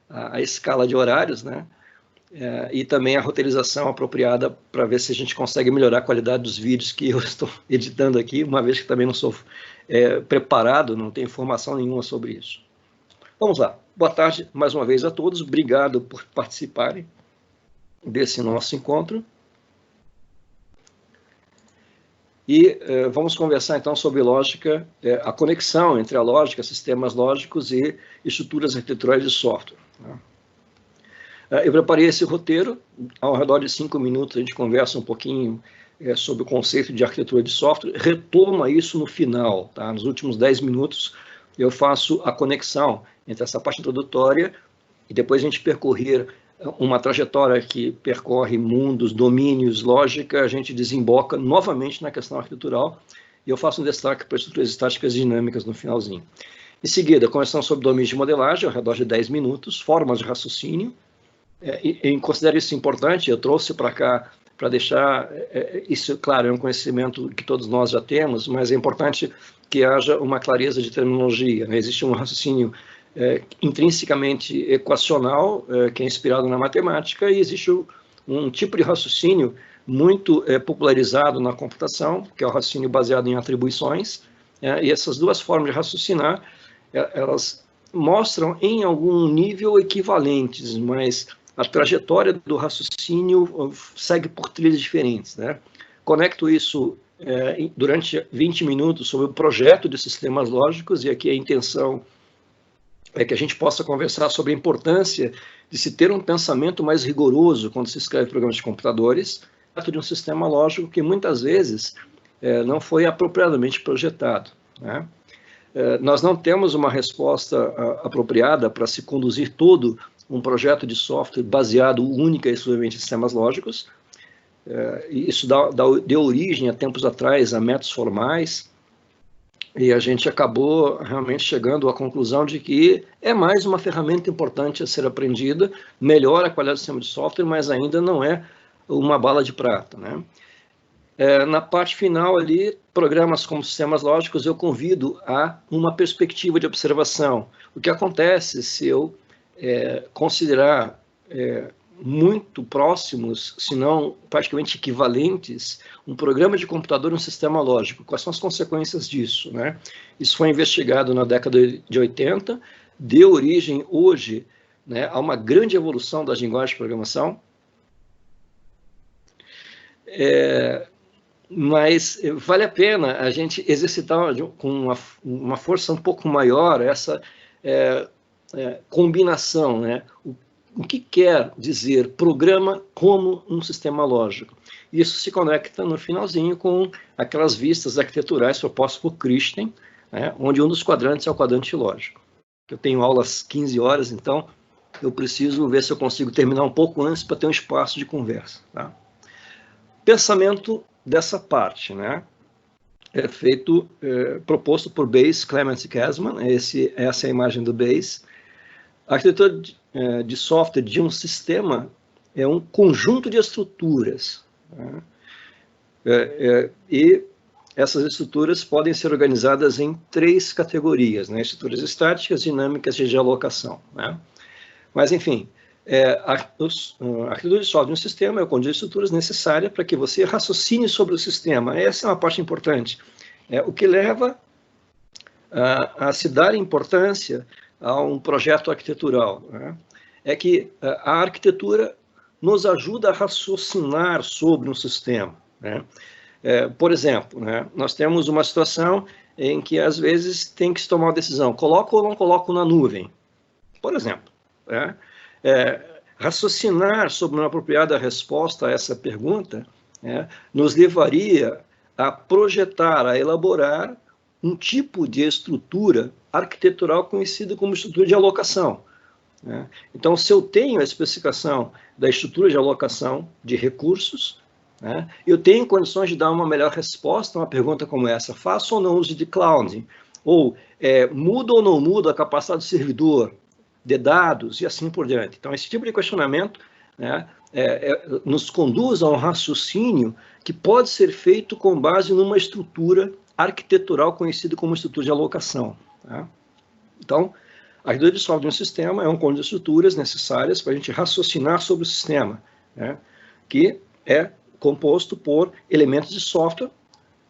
a escala de horários, né? E também a roteirização apropriada para ver se a gente consegue melhorar a qualidade dos vídeos que eu estou editando aqui, uma vez que também não sou preparado, não tenho informação nenhuma sobre isso. Vamos lá. Boa tarde mais uma vez a todos. Obrigado por participarem desse nosso encontro. E vamos conversar então sobre lógica, a conexão entre a lógica, sistemas lógicos e estruturas arquiteturais de software. Né? Eu preparei esse roteiro, ao redor de 5 minutos a gente conversa um pouquinho sobre o conceito de arquitetura de software, retoma isso no final, tá? Nos últimos 10 minutos eu faço a conexão entre essa parte introdutória e depois a gente percorrer uma trajetória que percorre mundos, domínios, lógica, a gente desemboca novamente na questão arquitetural e eu faço um destaque para estruturas estáticas e dinâmicas no finalzinho. Em seguida, conversão sobre domínios de modelagem, ao redor de 10 minutos, formas de raciocínio. E considero isso importante, eu trouxe para cá para deixar isso, claro, é um conhecimento que todos nós já temos, mas é importante que haja uma clareza de terminologia, né? Existe um raciocínio intrinsecamente equacional, que é inspirado na matemática, e existe um tipo de raciocínio muito popularizado na computação, que é o raciocínio baseado em atribuições, e essas duas formas de raciocinar, elas mostram em algum nível equivalentes, mas a trajetória do raciocínio segue por trilhas diferentes, né? Conecto isso durante 20 minutos sobre o projeto de sistemas lógicos, e aqui a intenção é que a gente possa conversar sobre a importância de se ter um pensamento mais rigoroso quando se escreve programas de computadores, de um sistema lógico que muitas vezes não foi apropriadamente projetado, né? Nós não temos uma resposta apropriada para se conduzir todo um projeto de software baseado única e exclusivamente em sistemas lógicos. Isso deu origem, há tempos atrás, a métodos formais, e a gente acabou realmente chegando à conclusão de que é mais uma ferramenta importante a ser aprendida, melhora a qualidade do sistema de software, mas ainda não é uma bala de prata, né? Na parte final ali, programas como sistemas lógicos, eu convido a uma perspectiva de observação. O que acontece se eu considerar muito próximos, se não praticamente equivalentes, um programa de computador e um sistema lógico? Quais são as consequências disso, né? Isso foi investigado na década de 80, deu origem hoje, né, a uma grande evolução das linguagens de programação, mas vale a pena a gente exercitar com uma força um pouco maior essa combinação, né? O que quer dizer programa como um sistema lógico? Isso se conecta no finalzinho com aquelas vistas arquiteturais propostas por Christian, né, onde um dos quadrantes é o quadrante lógico. Eu tenho aulas 15 horas, então eu preciso ver se eu consigo terminar um pouco antes para ter um espaço de conversa, tá? Pensamento dessa parte, né? Proposto por Bayes, Clements e Kasman. Essa é a imagem do Bayes. A arquitetura de software de um sistema é um conjunto de estruturas, né? E essas estruturas podem ser organizadas em 3 categorias, né? Estruturas estáticas, dinâmicas e de alocação, né? Mas, enfim, a arquitetura de software de um sistema é o conjunto de estruturas necessária para que você raciocine sobre o sistema. Essa é uma parte importante. O que leva a se dar importância a um projeto arquitetural, né? É que a arquitetura nos ajuda a raciocinar sobre um sistema, né? Por exemplo, né, nós temos uma situação em que, às vezes, tem que se tomar uma decisão: coloco ou não coloco na nuvem, por exemplo, né? Raciocinar sobre uma apropriada resposta a essa pergunta, né, nos levaria a projetar, a elaborar um tipo de estrutura arquitetural conhecida como estrutura de alocação, né? Então, se eu tenho a especificação da estrutura de alocação de recursos, né, eu tenho condições de dar uma melhor resposta a uma pergunta como essa: faço ou não uso de cloud? Ou mudo ou não mudo a capacidade do servidor de dados, e assim por diante. Então, esse tipo de questionamento, né, nos conduz a um raciocínio que pode ser feito com base numa estrutura arquitetural conhecida como estrutura de alocação, tá? Então, A arquitetura de software de um sistema é um conjunto de estruturas necessárias para a gente raciocinar sobre o sistema, né, que é composto por elementos de software,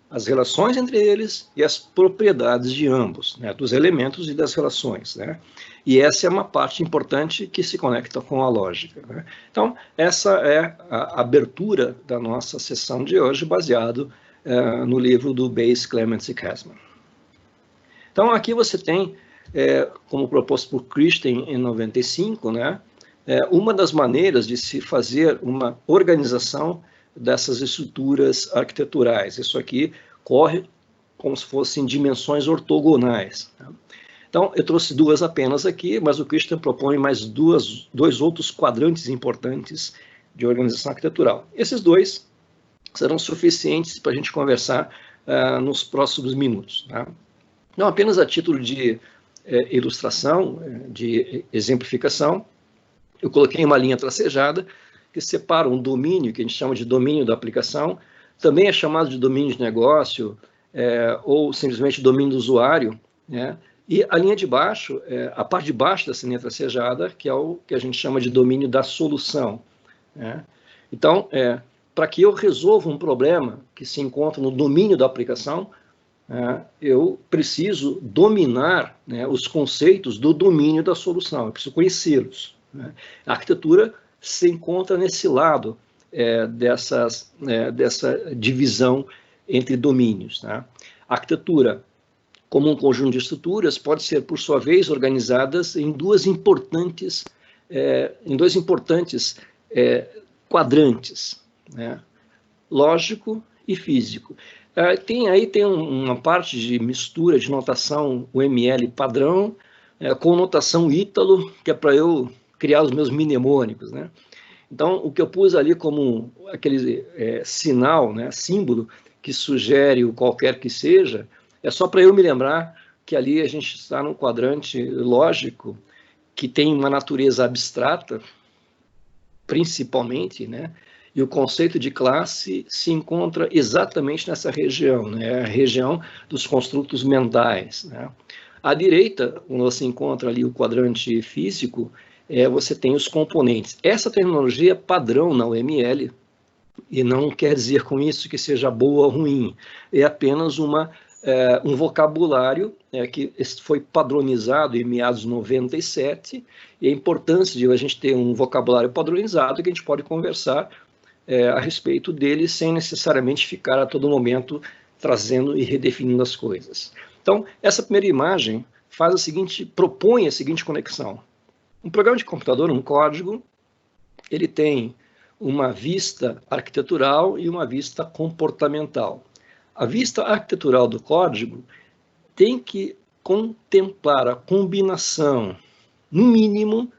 as relações entre eles e as propriedades de ambos, né, dos elementos e das relações, né? E essa é uma parte importante que se conecta com a lógica, né? Então, essa é a abertura da nossa sessão de hoje, baseado no livro do Bayes, Clements e Kasman. Então, aqui você tem, como proposto por Christen em 95, né, uma das maneiras de se fazer uma organização dessas estruturas arquiteturais. Isso aqui corre como se fossem dimensões ortogonais. Então, eu trouxe duas apenas aqui, mas o Christen propõe mais dois outros quadrantes importantes de organização arquitetural. Esses dois serão suficientes para a gente conversar nos próximos minutos. Tá? Não apenas a título de ilustração, de exemplificação, eu coloquei uma linha tracejada que separa um domínio, que a gente chama de domínio da aplicação, também é chamado de domínio de negócio, ou simplesmente domínio do usuário, né? E a linha de baixo, a parte de baixo dessa linha tracejada, que é o que a gente chama de domínio da solução, né? Então, para que eu resolva um problema que se encontra no domínio da aplicação, eu preciso dominar, né, os conceitos do domínio da solução, eu preciso conhecê-los, né? A arquitetura se encontra nesse lado dessa divisão entre domínios, né? A arquitetura, como um conjunto de estruturas, pode ser, por sua vez, organizadas em dois importantes quadrantes, né? Lógico e físico. Tem uma parte de mistura de notação UML padrão, com notação Ítalo, que é para eu criar os meus mnemônicos, né? Então, o que eu pus ali como aquele sinal, né, símbolo, que sugere o qualquer que seja, é só para eu me lembrar que ali a gente está num quadrante lógico, que tem uma natureza abstrata, principalmente, né? E o conceito de classe se encontra exatamente nessa região, né? A região dos construtos mentais, né? À direita, quando você encontra ali o quadrante físico, você tem os componentes. Essa terminologia é padrão na UML, e não quer dizer com isso que seja boa ou ruim, é apenas um vocabulário que foi padronizado em meados de 97, e a importância de a gente ter um vocabulário padronizado que a gente pode conversar a respeito dele sem necessariamente ficar a todo momento trazendo e redefinindo as coisas. Então, essa primeira imagem propõe a seguinte conexão. Um programa de computador, um código, ele tem uma vista arquitetural e uma vista comportamental. A vista arquitetural do código tem que contemplar a combinação, no mínimo,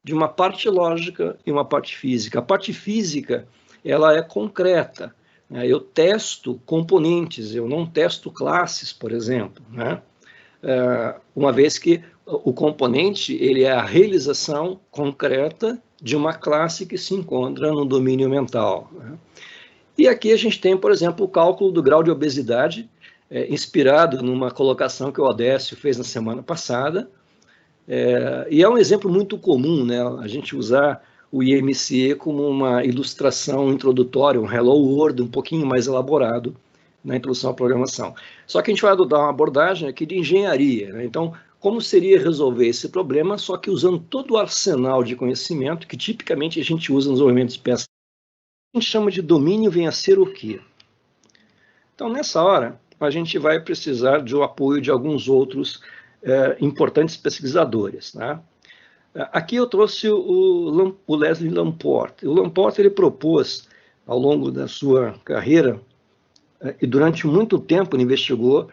de uma parte lógica e uma parte física. A parte física, ela é concreta, né? Eu testo componentes, eu não testo classes, por exemplo, né? Uma vez que o componente ele é a realização concreta de uma classe que se encontra no domínio mental, né? E aqui a gente tem, por exemplo, o cálculo do grau de obesidade, inspirado numa colocação que o Odécio fez na semana passada, e é um exemplo muito comum, né, a gente usar o IMCE como uma ilustração introdutória, um Hello World um pouquinho mais elaborado na introdução à programação. Só que a gente vai adotar uma abordagem aqui de engenharia, né? Então, como seria resolver esse problema, só que usando todo o arsenal de conhecimento que tipicamente a gente usa nos desenvolvimentos de peças. A gente chama de domínio vem a ser o quê? Então, nessa hora, a gente vai precisar do apoio de alguns outros importantes pesquisadores, né? Aqui eu trouxe o Leslie Lamport. O Lamport ele propôs, ao longo da sua carreira, e durante muito tempo ele investigou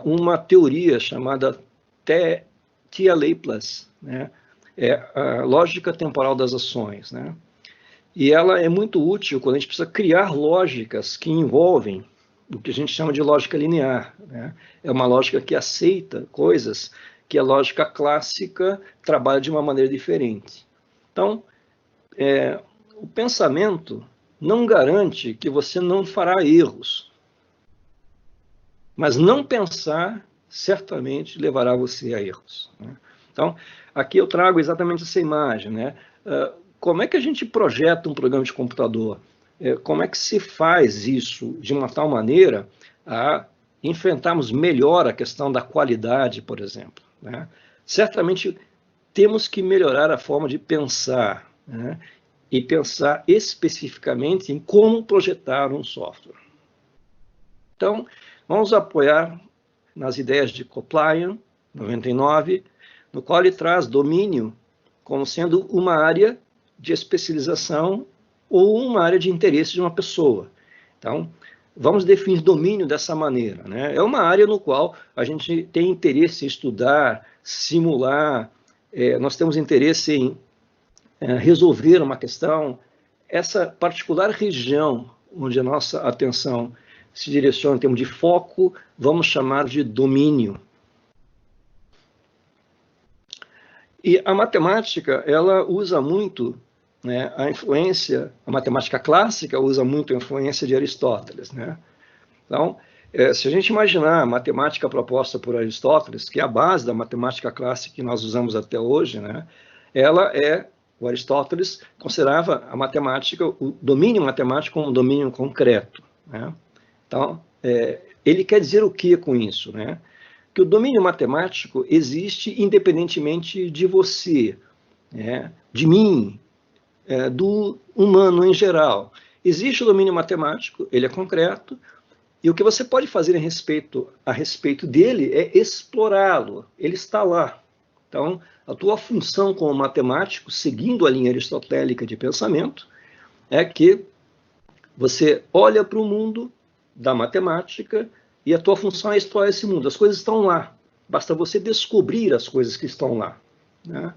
uma teoria chamada TLA+, né? A lógica temporal das ações, né? E ela é muito útil quando a gente precisa criar lógicas que envolvem o que a gente chama de lógica linear, né? É uma lógica que aceita coisas que a lógica clássica trabalha de uma maneira diferente. Então, o pensamento não garante que você não fará erros, mas não pensar certamente levará você a erros, né? Então, aqui eu trago exatamente essa imagem, né? Como é que a gente projeta um programa de computador? Como é que se faz isso de uma tal maneira a enfrentarmos melhor a questão da qualidade, por exemplo, né? Certamente temos que melhorar a forma de pensar, né? E pensar especificamente em como projetar um software. Então, vamos apoiar nas ideias de Koplyan, 99, no qual ele traz domínio como sendo uma área de especialização ou uma área de interesse de uma pessoa. Então, vamos definir domínio dessa maneira, né? É uma área no qual a gente tem interesse em estudar, simular, nós temos interesse em resolver uma questão. Essa particular região onde a nossa atenção se direciona em termos de foco, vamos chamar de domínio. E a matemática, ela usa muito, né, a influência, a matemática clássica usa muito a influência de Aristóteles, né? Então, se a gente imaginar a matemática proposta por Aristóteles, que é a base da matemática clássica que nós usamos até hoje, né, o Aristóteles considerava a matemática, o domínio matemático como um domínio concreto, né? Então, ele quer dizer o que com isso, né? Que o domínio matemático existe independentemente de você, né, de mim, do humano em geral. Existe o domínio matemático, ele é concreto, e o que você pode fazer a respeito dele é explorá-lo, ele está lá. Então, a tua função como matemático, seguindo a linha aristotélica de pensamento, é que você olha para o mundo da matemática e a tua função é explorar esse mundo. As coisas estão lá, basta você descobrir as coisas que estão lá, né?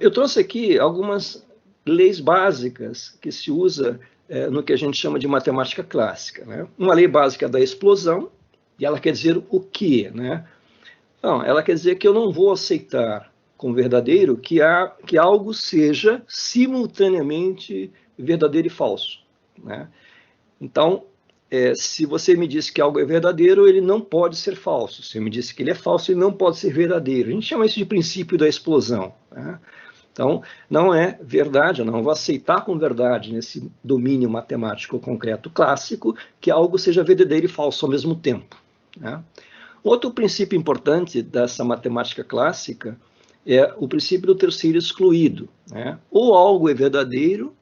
Eu trouxe aqui algumas leis básicas que se usa no que a gente chama de matemática clássica, né? Uma lei básica da explosão, e ela quer dizer o quê, né? Não, ela quer dizer que eu não vou aceitar como verdadeiro que algo seja simultaneamente verdadeiro e falso, né? Então, se você me diz que algo é verdadeiro, ele não pode ser falso. Se eu me disse que ele é falso, ele não pode ser verdadeiro. A gente chama isso de princípio da explosão, né? Então, não é verdade, eu não vou aceitar como verdade nesse domínio matemático concreto clássico que algo seja verdadeiro e falso ao mesmo tempo, né? Outro princípio importante dessa matemática clássica é o princípio do terceiro excluído, né? Ou algo é verdadeiro,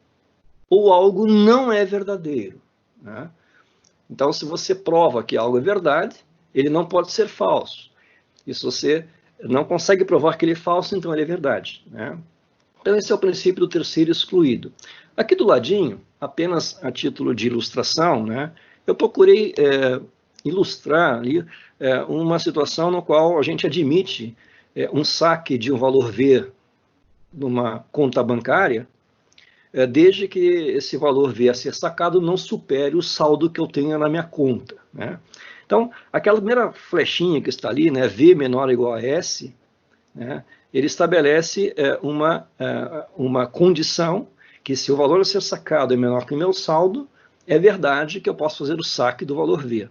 ou algo não é verdadeiro, né? Então, se você prova que algo é verdade, ele não pode ser falso. E se você não consegue provar que ele é falso, então ele é verdade, né? Então, esse é o princípio do terceiro excluído. Aqui do ladinho, apenas a título de ilustração, né, eu procurei ilustrar ali uma situação no qual a gente admite um saque de um valor V numa conta bancária, desde que esse valor V a ser sacado não supere o saldo que eu tenho na minha conta, né? Então, aquela primeira flechinha que está ali, né, V menor ou igual a S, né, ele estabelece uma condição que, se o valor a ser sacado é menor que o meu saldo, é verdade que eu posso fazer o saque do valor V.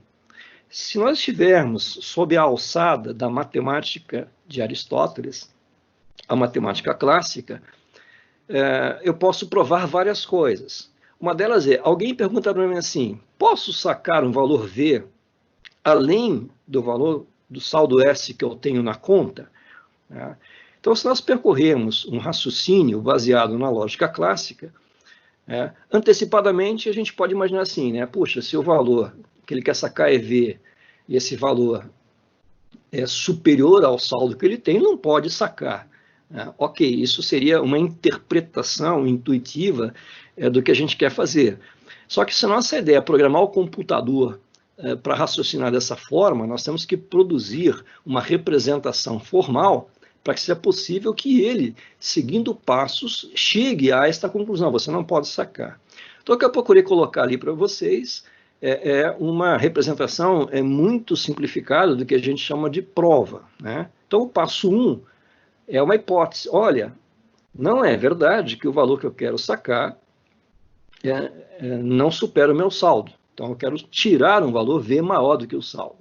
Se nós estivermos sob a alçada da matemática de Aristóteles, a matemática clássica, eu posso provar várias coisas. Uma delas é, alguém pergunta para mim assim, posso sacar um valor V além do valor do saldo S que eu tenho na conta? Então, se nós percorrermos um raciocínio baseado na lógica clássica, antecipadamente a gente pode imaginar assim, né? Puxa, se o valor que ele quer sacar é V e esse valor é superior ao saldo que ele tem, não pode sacar. Ok, isso seria uma interpretação intuitiva do que a gente quer fazer. Só que se a nossa ideia é programar o computador para raciocinar dessa forma, nós temos que produzir uma representação formal para que seja possível que ele, seguindo passos, chegue a esta conclusão. Você não pode sacar. Então, o que eu procurei colocar ali para vocês uma representação muito simplificada do que a gente chama de prova, né? Então, o passo 1 é uma hipótese. Olha, não é verdade que o valor que eu quero sacar não supera o meu saldo. Então, eu quero tirar um valor V maior do que o saldo.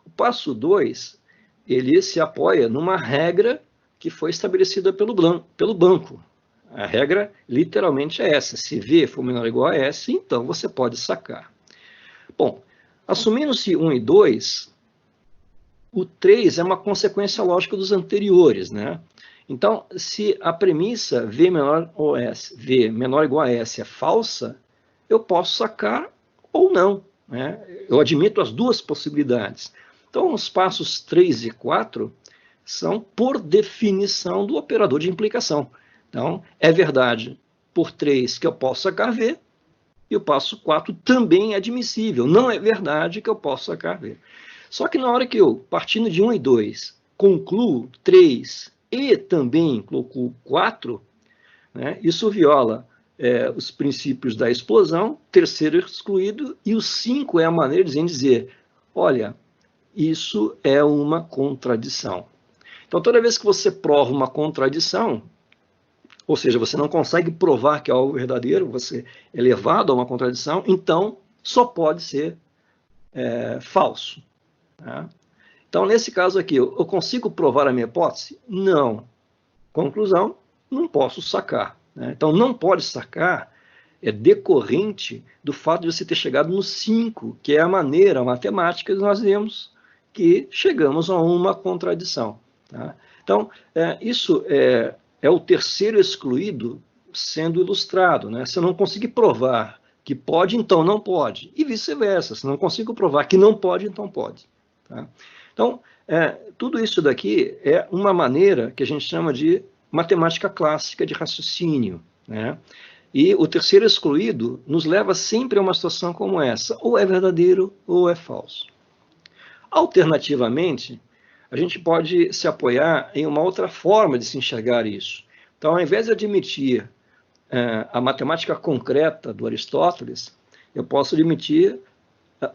O passo 2 ele se apoia numa regra que foi estabelecida pelo banco. A regra literalmente é essa: se V for menor ou igual a S, então você pode sacar. Bom, assumindo-se 1 e 2, o 3 é uma consequência lógica dos anteriores, né? Então, se a premissa V menor ou igual a S é falsa, eu posso sacar ou não, né? Eu admito as duas possibilidades. Então, os passos 3 e 4 são, por definição, do operador de implicação. Então, é verdade por 3 que eu posso sacar V, e o passo 4 também é admissível. Não é verdade que eu posso sacar V. Só que na hora que eu, partindo de 1 e 2, concluo 3 e também concluo 4, né, isso viola os princípios da explosão, terceiro excluído, e o 5 é a maneira de dizer, olha, isso é uma contradição. Então, toda vez que você prova uma contradição, ou seja, você não consegue provar que é algo verdadeiro, você é levado a uma contradição, então só pode ser falso. Né? Então, nesse caso aqui, eu consigo provar a minha hipótese? Não. Conclusão, não posso sacar. Né? Então, não pode sacar é decorrente do fato de você ter chegado no 5, que é a maneira matemática que nós vemos que chegamos a uma contradição. Tá? Então, isso é o terceiro excluído sendo ilustrado. Né? Se eu não conseguir provar que pode, então não pode. E vice-versa. Se não consigo provar que não pode, então pode. Tá? Então, tudo isso daqui é uma maneira que a gente chama de matemática clássica de raciocínio. Né? E o terceiro excluído nos leva sempre a uma situação como essa. Ou é verdadeiro ou é falso. Alternativamente, a gente pode se apoiar em uma outra forma de se enxergar isso. Então, ao invés de admitir a matemática concreta do Aristóteles, eu posso admitir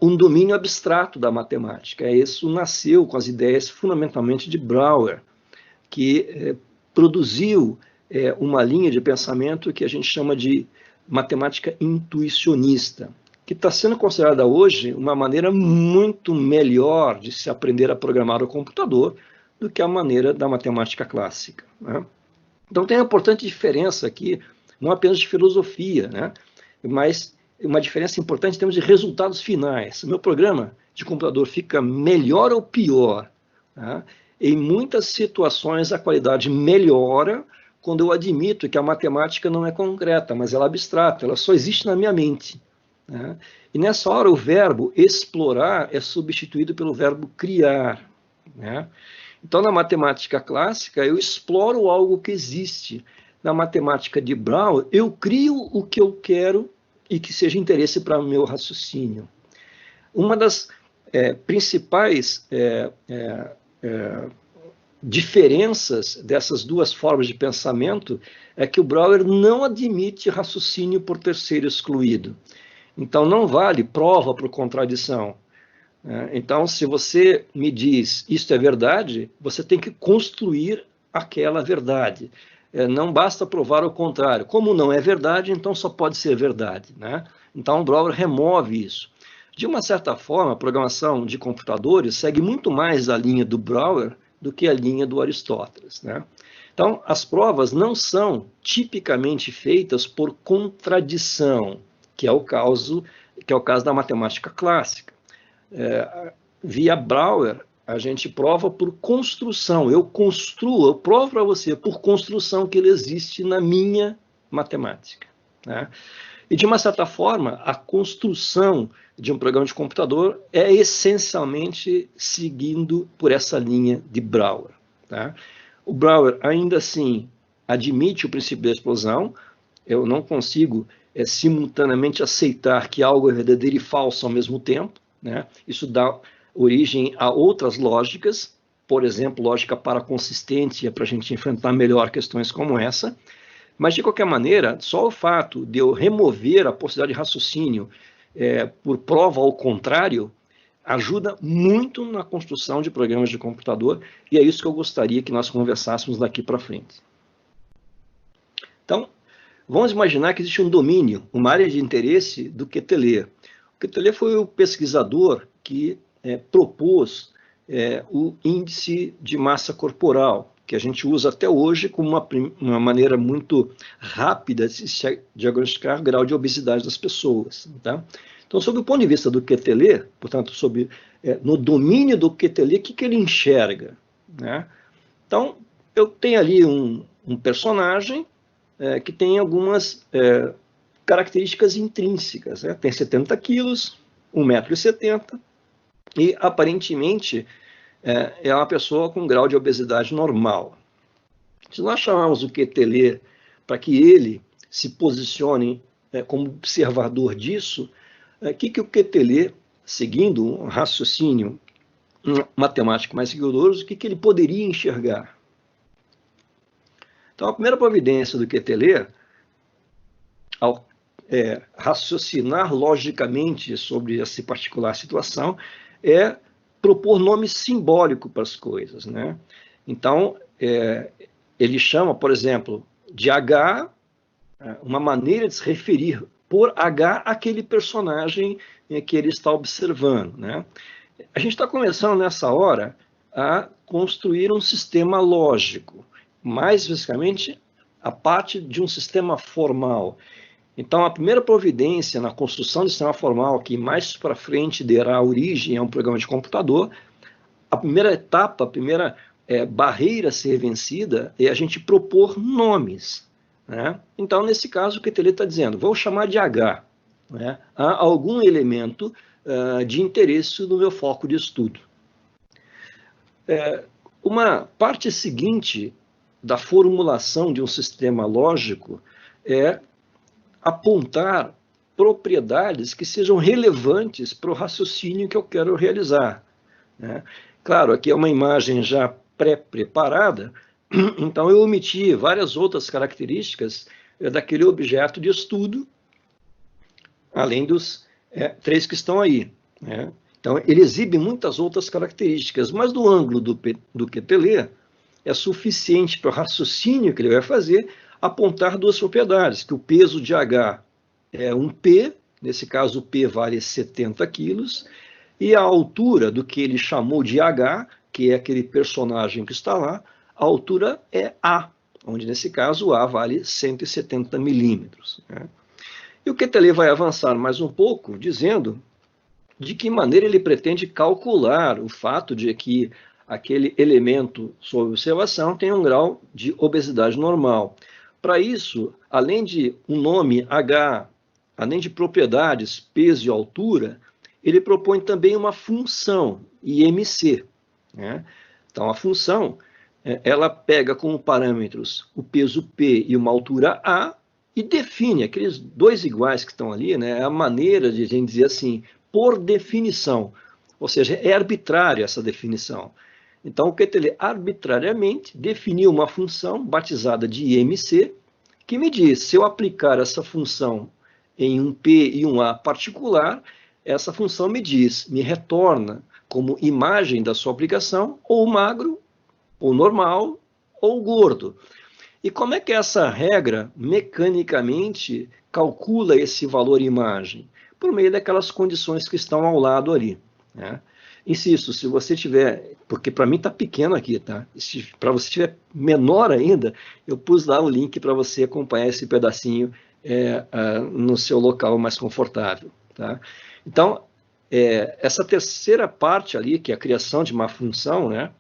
um domínio abstrato da matemática. Isso nasceu com as ideias fundamentalmente de Brouwer, que produziu uma linha de pensamento que a gente chama de matemática intuicionista, que está sendo considerada hoje uma maneira muito melhor de se aprender a programar o computador do que a maneira da matemática clássica. Né? Então tem uma importante diferença aqui, não apenas de filosofia, né? Mas uma diferença importante em termos de resultados finais. O meu programa de computador fica melhor ou pior? Né? Em muitas situações a qualidade melhora quando eu admito que a matemática não é concreta, mas ela é abstrata, ela só existe na minha mente. Né? E nessa hora o verbo explorar é substituído pelo verbo criar. Né? Então na matemática clássica eu exploro algo que existe. Na matemática de Brown eu crio o que eu quero e que seja interesse para o meu raciocínio. Uma das principais diferenças dessas duas formas de pensamento é que o Brouwer não admite raciocínio por terceiro excluído. Então, não vale prova por contradição. Então, se você me diz isto é verdade, você tem que construir aquela verdade. Não basta provar o contrário. Como não é verdade, então só pode ser verdade. Né? Então, o Brouwer remove isso. De uma certa forma, a programação de computadores segue muito mais a linha do Brouwer do que a linha do Aristóteles. Né? Então, as provas não são tipicamente feitas por contradição, que é o caso da matemática clássica. Via Brouwer, a gente prova por construção. Eu provo para você por construção que ele existe na minha matemática. Né? E, de uma certa forma, a construção de um programa de computador é essencialmente seguindo por essa linha de Brouwer. Tá? O Brouwer, ainda assim, admite o princípio da explosão. Eu não consigo simultaneamente aceitar que algo é verdadeiro e falso ao mesmo tempo. Né? Isso dá origem a outras lógicas, por exemplo, lógica paraconsistente, para a gente enfrentar melhor questões como essa. Mas, de qualquer maneira, só o fato de eu remover a possibilidade de raciocínio por prova ao contrário ajuda muito na construção de programas de computador, e é isso que eu gostaria que nós conversássemos daqui para frente. Então, vamos imaginar que existe um domínio, uma área de interesse do Quetelet. O Quetelet foi o pesquisador que propôs o índice de massa corporal, que a gente usa até hoje como uma maneira muito rápida de se diagnosticar o grau de obesidade das pessoas. Tá? Então, sob o ponto de vista do Quetelet, portanto, no domínio do Quetelet, o que ele enxerga? Né? Então, eu tenho ali um personagem que tem algumas características intrínsecas. Né? Tem 70 quilos, 1,70 m, e aparentemente é uma pessoa com grau de obesidade normal. Se nós chamarmos o Quetelet para que ele se posicione como observador disso, o que o Quetelet, seguindo um raciocínio matemático mais rigoroso, o que ele poderia enxergar? Então, a primeira providência do Quetelet, ao raciocinar logicamente sobre essa particular situação, é propor nome simbólico para as coisas. Né? Então, ele chama, por exemplo, de H, uma maneira de se referir por H aquele personagem que ele está observando. Né? A gente está começando nessa hora a construir um sistema lógico, mais especificamente a parte de um sistema formal. Então, a primeira providência na construção do sistema formal, que mais para frente dará origem a um programa de computador, a primeira etapa, a primeira barreira a ser vencida é a gente propor nomes. Né? Então, nesse caso, o Quetelet está dizendo, vou chamar de H. Né? Há algum elemento de interesse no meu foco de estudo. Uma parte seguinte da formulação de um sistema lógico é apontar propriedades que sejam relevantes para o raciocínio que eu quero realizar. Né? Claro, aqui é uma imagem já pré-preparada, então eu omiti várias outras características daquele objeto de estudo, além dos 3 que estão aí. Né? Então, ele exibe muitas outras características, mas do ângulo do Quetelet, é suficiente para o raciocínio que ele vai fazer apontar 2 propriedades, que o peso de H é um P, nesse caso o P vale 70 quilos, e a altura do que ele chamou de H, que é aquele personagem que está lá, a altura é A, onde nesse caso o A vale 170 milímetros. Né? E o Quetelet vai avançar mais um pouco, dizendo de que maneira ele pretende calcular o fato de que aquele elemento sob observação tem um grau de obesidade normal. Para isso, além de um nome H, além de propriedades, peso e altura, ele propõe também uma função, IMC. Né? Então, a função, ela pega como parâmetros o peso P e uma altura A e define aqueles 2 iguais que estão ali, né? É a maneira de a gente dizer assim, por definição, ou seja, é arbitrária essa definição. Então, o Quetelet arbitrariamente definiu uma função batizada de IMC, que me diz, se eu aplicar essa função em um P e um A particular, essa função me retorna como imagem da sua aplicação, ou magro, ou normal, ou gordo. E como é que essa regra, mecanicamente, calcula esse valor imagem? Por meio daquelas condições que estão ao lado ali. Né? Insisto, se você tiver, porque para mim está pequeno aqui, tá? Para você tiver menor ainda, eu pus lá o link para você acompanhar esse pedacinho no seu local mais confortável. Tá? Então, essa terceira parte ali, que é a criação de uma função, né?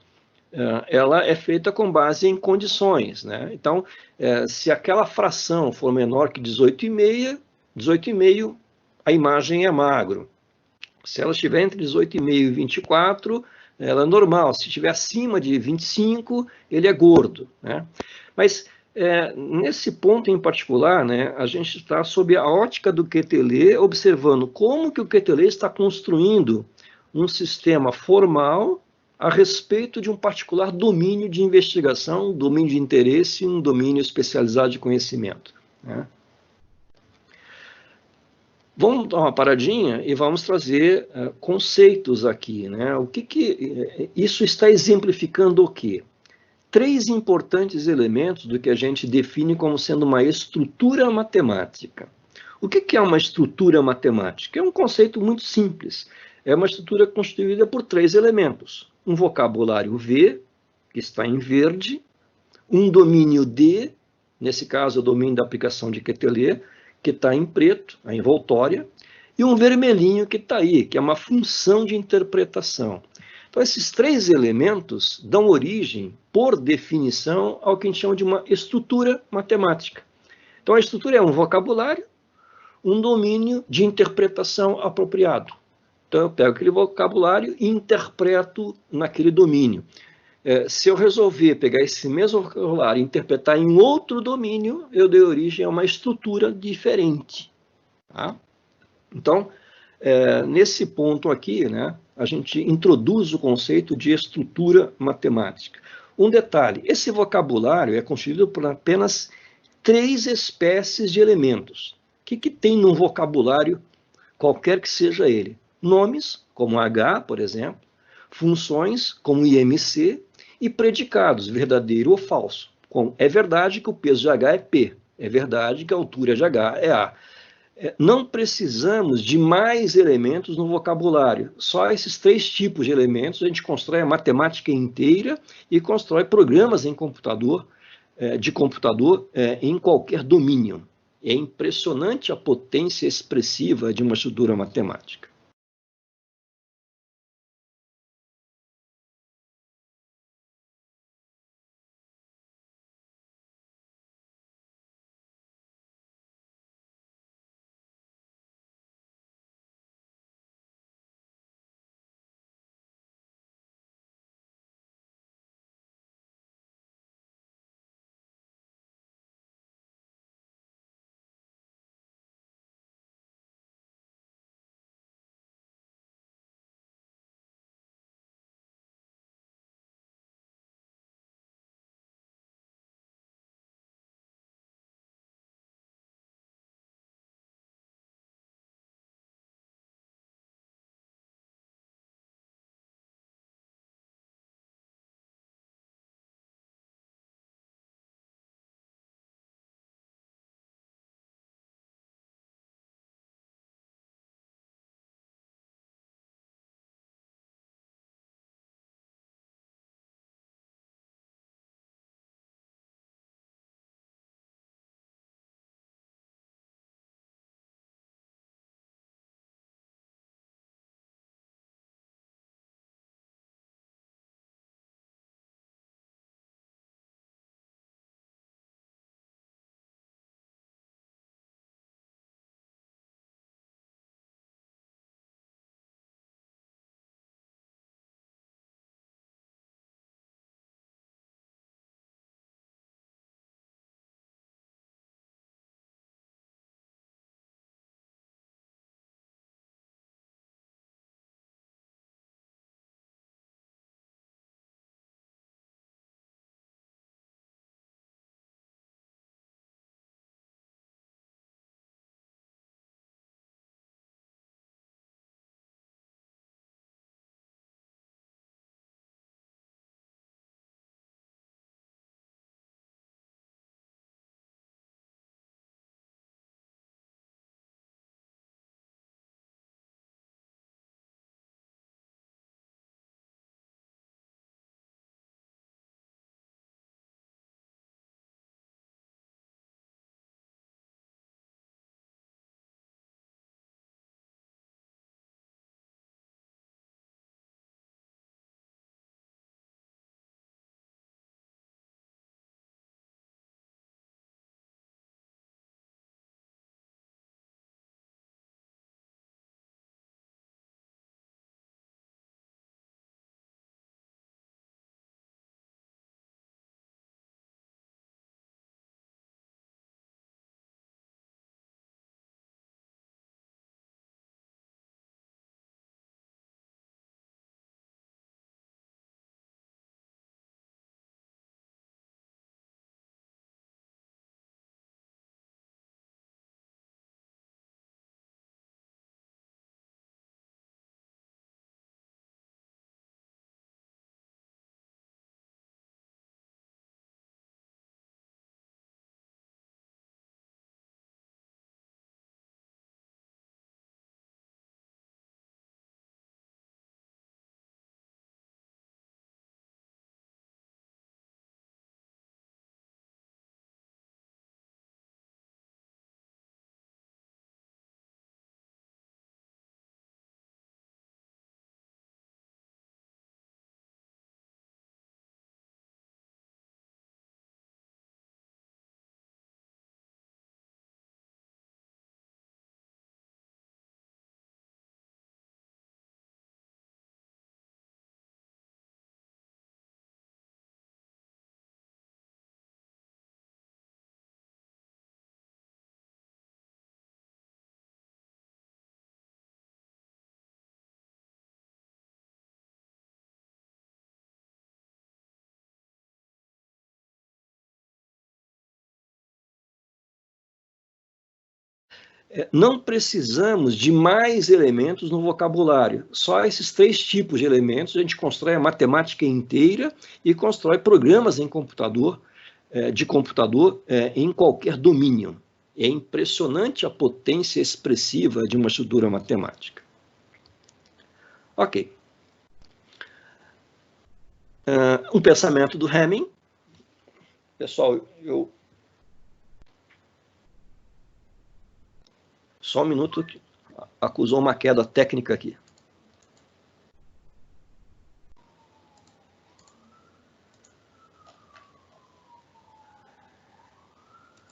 Ela é feita com base em condições. Né? Então, se aquela fração for menor que 18,5, a imagem é magro. Se ela estiver entre 18,5 e 24, ela é normal. Se estiver acima de 25, ele é gordo. Né? Mas, nesse ponto em particular, né, a gente está sob a ótica do Quetelet, observando como que o Quetelet está construindo um sistema formal a respeito de um particular domínio de investigação, um domínio de interesse, um domínio especializado de conhecimento. Né? Vamos dar uma paradinha e vamos trazer conceitos aqui. Né? Isso está exemplificando o quê? 3 importantes elementos do que a gente define como sendo uma estrutura matemática. O que é uma estrutura matemática? É um conceito muito simples. é uma estrutura constituída por 3 elementos. Um vocabulário V, que está em verde, um domínio D, nesse caso o domínio da aplicação de QTLE, que está em preto, a envoltória, e um vermelhinho que está aí, que é uma função de interpretação. Então, esses 3 elementos dão origem, por definição, ao que a gente chama de uma estrutura matemática. Então, a estrutura é um vocabulário, um domínio de interpretação apropriado. Então, eu pego aquele vocabulário e interpreto naquele domínio. Se eu resolver pegar esse mesmo vocabulário e interpretar em outro domínio, eu dei origem a uma estrutura diferente. Tá? Então, nesse ponto aqui, né, a gente introduz o conceito de estrutura matemática. Um detalhe, esse vocabulário é constituído por apenas 3 espécies de elementos. O que tem num vocabulário, qualquer que seja ele? Nomes, como H, por exemplo, funções, como IMC, e predicados, verdadeiro ou falso. É verdade que o peso de H é P, é verdade que a altura de H é A. Não precisamos de mais elementos no vocabulário. Só esses 3 tipos de elementos a gente constrói a matemática inteira e constrói programas em computador, em qualquer domínio. É impressionante a potência expressiva de uma estrutura matemática. não precisamos de mais elementos no vocabulário. Só esses 3 tipos de elementos a gente constrói a matemática inteira e constrói programas em computador, em qualquer domínio. É impressionante a potência expressiva de uma estrutura matemática. Ok. Um pensamento do Hamming. Pessoal, só um minuto, acusou uma queda técnica aqui.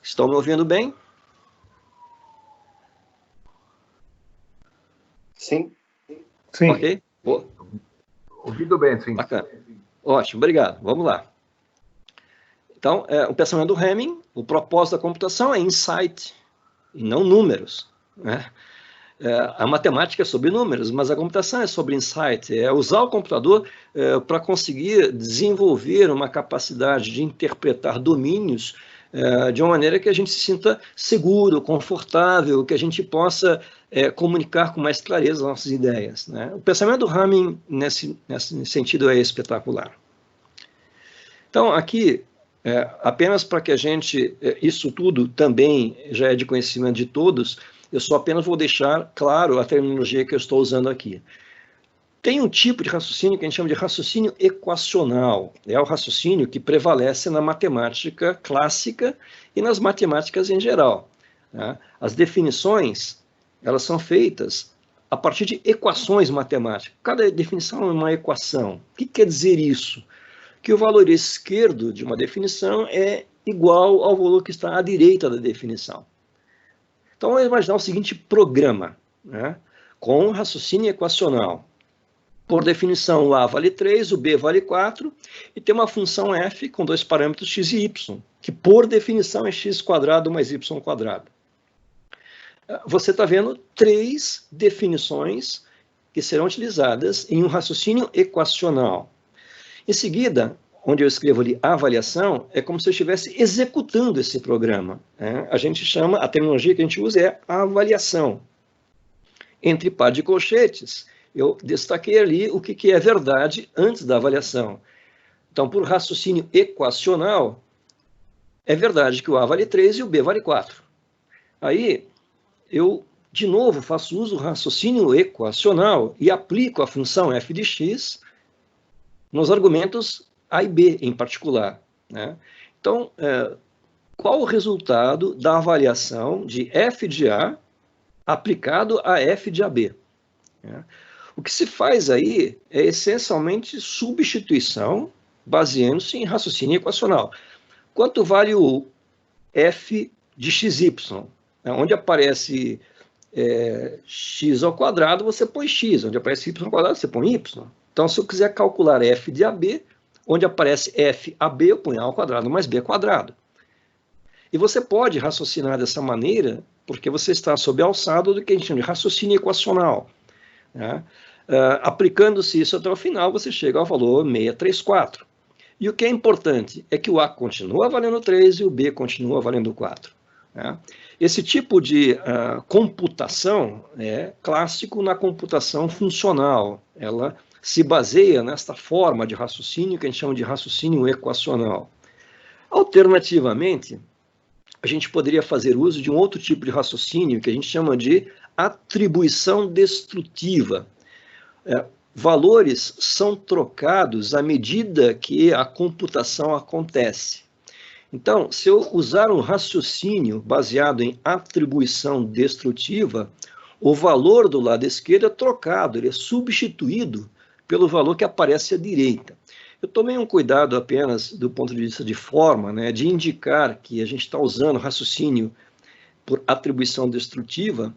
Estão me ouvindo bem? Sim. Sim. Ok? Boa. Ouvindo bem, sim. Bacana. Ótimo, obrigado. Vamos lá. Então, o pensamento do Hamming, o propósito da computação é insight, e não números, né? A matemática é sobre números, mas a computação é sobre insight, é usar o computador para conseguir desenvolver uma capacidade de interpretar domínios de uma maneira que a gente se sinta seguro, confortável, que a gente possa comunicar com mais clareza as nossas ideias, né? O pensamento do Hamming, nesse sentido, é espetacular. Então, aqui, apenas para que a gente... isso tudo também já é de conhecimento de todos, eu só apenas vou deixar claro a terminologia que eu estou usando aqui. Tem um tipo de raciocínio que a gente chama de raciocínio equacional. É o raciocínio que prevalece na matemática clássica e nas matemáticas em geral, né? As definições, elas são feitas a partir de equações matemáticas. Cada definição é uma equação. O que quer dizer isso? Que o valor esquerdo de uma definição é igual ao valor que está à direita da definição. Então, vamos imaginar o seguinte programa, né, com um raciocínio equacional. Por definição, o A vale 3, o B vale 4, e tem uma função f com 2 parâmetros x e y, que por definição é x² mais y². Você está vendo 3 definições que serão utilizadas em um raciocínio equacional. Em seguida, onde eu escrevo ali avaliação, é como se eu estivesse executando esse programa, né? A gente chama, a terminologia que a gente usa é avaliação. Entre par de colchetes, eu destaquei ali o que é verdade antes da avaliação. Então, por raciocínio equacional, é verdade que o A vale 3 e o B vale 4. Aí, eu, de novo, faço uso do raciocínio equacional e aplico a função f de x nos argumentos A e B, em particular, né? Então, qual o resultado da avaliação de f de A aplicado a f de AB? Né? O que se faz aí é essencialmente substituição, baseando-se em raciocínio equacional. Quanto vale o f de xy? Onde aparece x², você põe x. Onde aparece y², você põe y. Então, se eu quiser calcular f de AB, onde aparece FAB, eu ponho A² mais B². E você pode raciocinar dessa maneira, porque você está sob a alçada do que a gente chama de raciocínio equacional, né? Aplicando-se isso até o final, você chega ao valor 634. E o que é importante é que o A continua valendo 3 e o B continua valendo 4. Né? Esse tipo de computação é clássico na computação funcional. Ela se baseia nesta forma de raciocínio que a gente chama de raciocínio equacional. Alternativamente, a gente poderia fazer uso de um outro tipo de raciocínio que a gente chama de atribuição destrutiva. Valores são trocados à medida que a computação acontece. Então, se eu usar um raciocínio baseado em atribuição destrutiva, o valor do lado esquerdo é trocado, ele é substituído pelo valor que aparece à direita. Eu tomei um cuidado apenas do ponto de vista de forma, né, de indicar que a gente está usando raciocínio por atribuição destrutiva,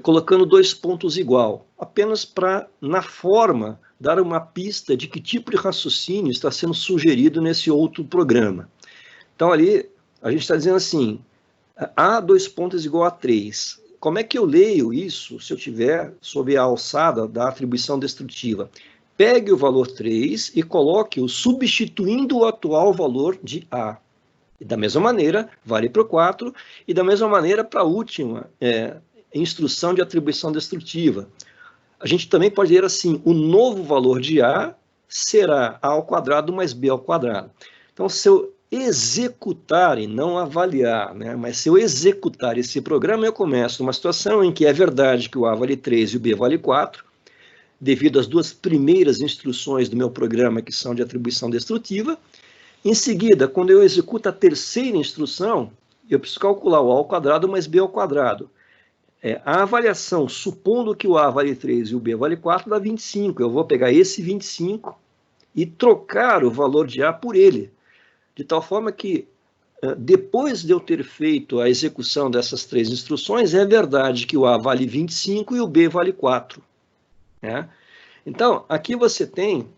colocando 2 pontos igual, apenas para, na forma, dar uma pista de que tipo de raciocínio está sendo sugerido nesse outro programa. Então, ali, a gente está dizendo assim, A 2 pontos igual a 3. Como é que eu leio isso se eu estiver sob a alçada da atribuição destrutiva? Pegue o valor 3 e coloque-o substituindo o atual valor de A. E da mesma maneira, vale para o 4, e da mesma maneira para a última instrução de atribuição destrutiva. A gente também pode dizer assim, o novo valor de A será A ao quadrado mais B ao quadrado. Então, se eu executar e não avaliar, né, mas se eu executar esse programa, eu começo numa situação em que é verdade que o A vale 3 e o B vale 4, devido às duas primeiras instruções do meu programa, que são de atribuição destrutiva. Em seguida, quando eu executo a terceira instrução, eu preciso calcular o A ao quadrado mais B ao quadrado. A avaliação, supondo que o A vale 3 e o B vale 4, dá 25. Eu vou pegar esse 25 e trocar o valor de A por ele, de tal forma que, depois de eu ter feito a execução dessas três instruções, é verdade que o A vale 25 e o B vale 4. Né? Então, aqui você tem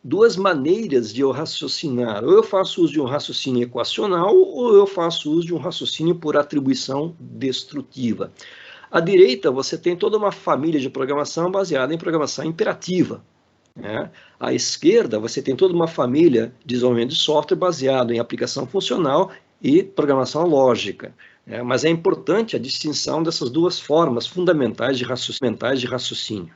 duas maneiras de eu raciocinar. Ou eu faço uso de um raciocínio equacional, ou eu faço uso de um raciocínio por atribuição destrutiva. À direita, você tem toda uma família de programação baseada em programação imperativa. Né? À esquerda, você tem toda uma família de desenvolvimento de software baseado em aplicação funcional e programação lógica. Mas é importante a distinção dessas duas formas fundamentais de raciocínio.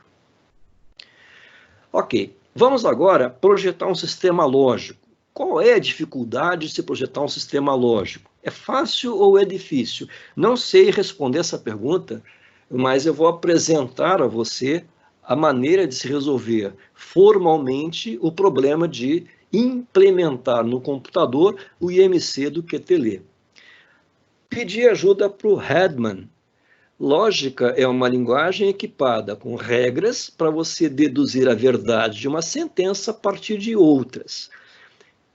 Ok, vamos agora projetar um sistema lógico. Qual é a dificuldade de se projetar um sistema lógico? É fácil ou é difícil? Não sei responder essa pergunta, mas eu vou apresentar a você a maneira de se resolver formalmente o problema de implementar no computador o IMC do QTLE. Pedi ajuda para o Hedman. Lógica é uma linguagem equipada com regras para você deduzir a verdade de uma sentença a partir de outras.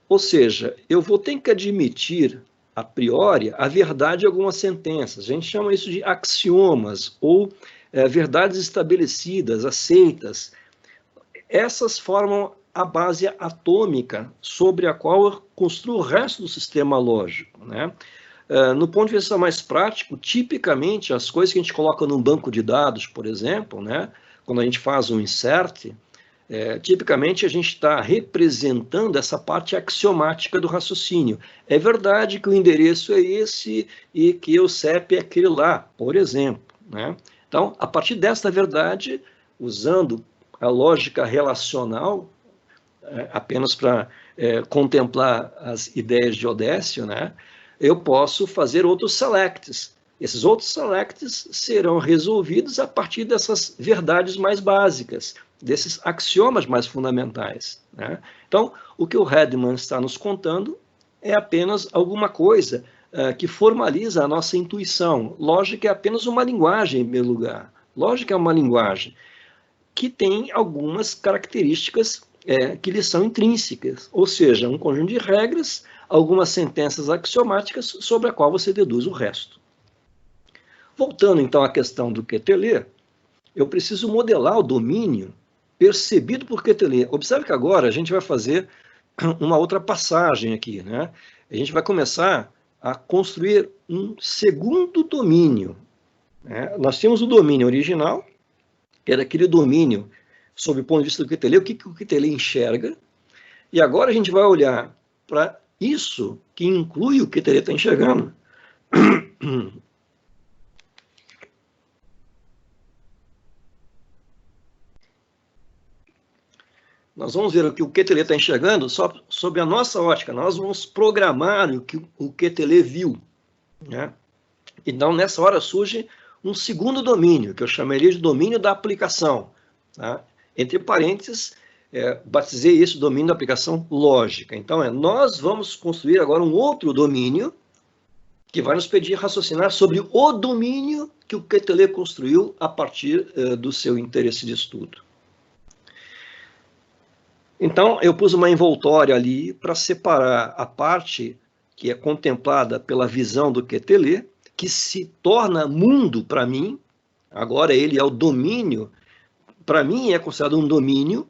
Ou seja, eu vou ter que admitir, a priori, a verdade de algumas sentenças. A gente chama isso de axiomas, ou verdades estabelecidas, aceitas. Essas formam a base atômica sobre a qual eu construo o resto do sistema lógico, né? No ponto de vista mais prático, tipicamente, as coisas que a gente coloca num banco de dados, por exemplo, né, quando a gente faz um insert, tipicamente a gente está representando essa parte axiomática do raciocínio. É verdade que o endereço é esse e que o CEP é aquele lá, por exemplo. Né? Então, a partir desta verdade, usando a lógica relacional, apenas para contemplar as ideias de Odécio, né, eu posso fazer outros selects. Esses outros selects serão resolvidos a partir dessas verdades mais básicas, desses axiomas mais fundamentais. Né? Então, o que o Hedman está nos contando é apenas alguma coisa que formaliza a nossa intuição. Lógica é apenas uma linguagem, em primeiro lugar. Lógica é uma linguagem que tem algumas características que lhe são intrínsecas, ou seja, um conjunto de regras, algumas sentenças axiomáticas sobre a qual você deduz o resto. Voltando, então, à questão do QTLE, eu preciso modelar o domínio percebido por QTLE. Observe que agora a gente vai fazer uma outra passagem aqui, né? A gente vai começar a construir um segundo domínio. Né? Nós temos o domínio original, que era aquele domínio sob o ponto de vista do QTLE, o que o QTLE enxerga, e agora a gente vai olhar para isso que inclui o que o QTLE está enxergando. Nós vamos ver o que o QTLE está enxergando só sob a nossa ótica. Nós vamos programar o que o QTLE viu. Né? Então, nessa hora surge um segundo domínio, que eu chamaria de domínio da aplicação. Tá? Entre parênteses, batizei esse domínio da aplicação lógica. Então, nós vamos construir agora um outro domínio que vai nos pedir raciocinar sobre o domínio que o QTLE construiu a partir do seu interesse de estudo. Então, eu pus uma envoltória ali para separar a parte que é contemplada pela visão do QTLE, que se torna mundo para mim. Agora ele é o domínio, para mim é considerado um domínio,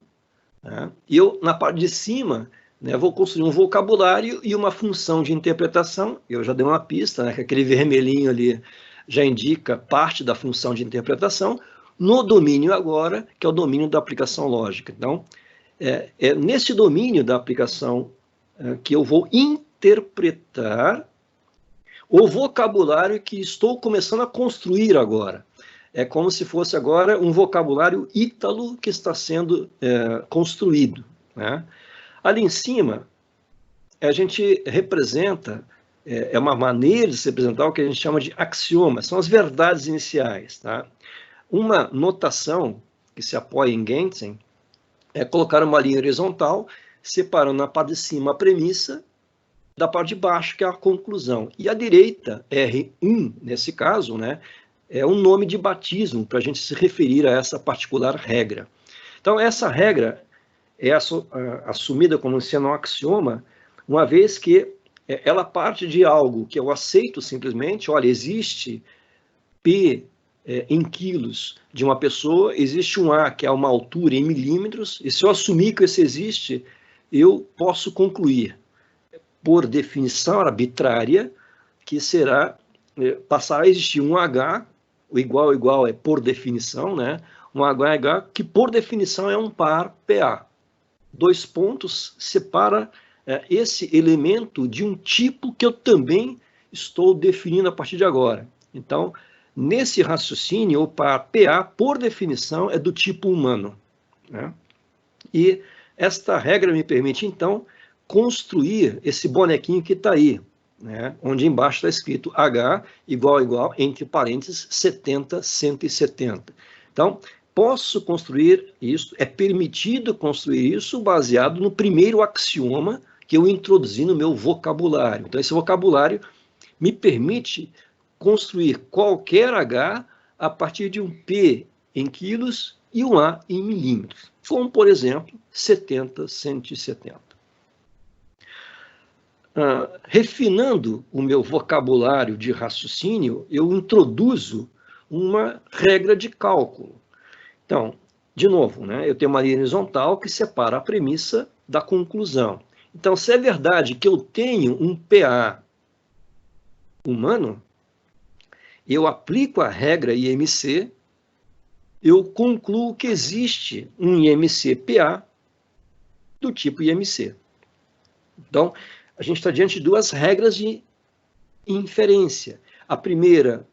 né? E eu, na parte de cima, né, vou construir um vocabulário e uma função de interpretação. Eu já dei uma pista, né, que aquele vermelhinho ali já indica parte da função de interpretação, no domínio agora, que é o domínio da aplicação lógica. Então, é nesse domínio da aplicação que eu vou interpretar o vocabulário que estou começando a construir agora. É como se fosse agora um vocabulário ítalo que está sendo construído, né? Ali em cima, a gente representa, é uma maneira de se representar o que a gente chama de axiomas, são as verdades iniciais, tá? Uma notação que se apoia em Gentzen é colocar uma linha horizontal, separando na parte de cima a premissa da parte de baixo, que é a conclusão. E a direita, R1, nesse caso, né, é um nome de batismo para a gente se referir a essa particular regra. Então, essa regra é assumida como sendo um axioma, uma vez que ela parte de algo que eu aceito simplesmente, olha, existe P em quilos de uma pessoa, existe um A, que é uma altura em milímetros, e se eu assumir que isso existe, eu posso concluir, por definição arbitrária, que será passar a existir um H, o igual é por definição, né? Um H, que por definição é um par PA. 2 pontos separa esse elemento de um tipo que eu também estou definindo a partir de agora. Então, nesse raciocínio, o par PA, por definição, é do tipo humano, né? E esta regra me permite, então, construir esse bonequinho que está aí, né? Onde embaixo está escrito H igual, entre parênteses, 70, 170. Então, posso construir isso, é permitido construir isso baseado no primeiro axioma que eu introduzi no meu vocabulário. Então, esse vocabulário me permite construir qualquer H a partir de um P em quilos e um A em milímetros, como, por exemplo, 70, 170. Refinando o meu vocabulário de raciocínio, eu introduzo uma regra de cálculo. Então, de novo, né, eu tenho uma linha horizontal que separa a premissa da conclusão. Então, se é verdade que eu tenho um PA humano, eu aplico a regra IMC, eu concluo que existe um IMC-PA do tipo IMC. Então, a gente está diante de duas regras de inferência. A primeira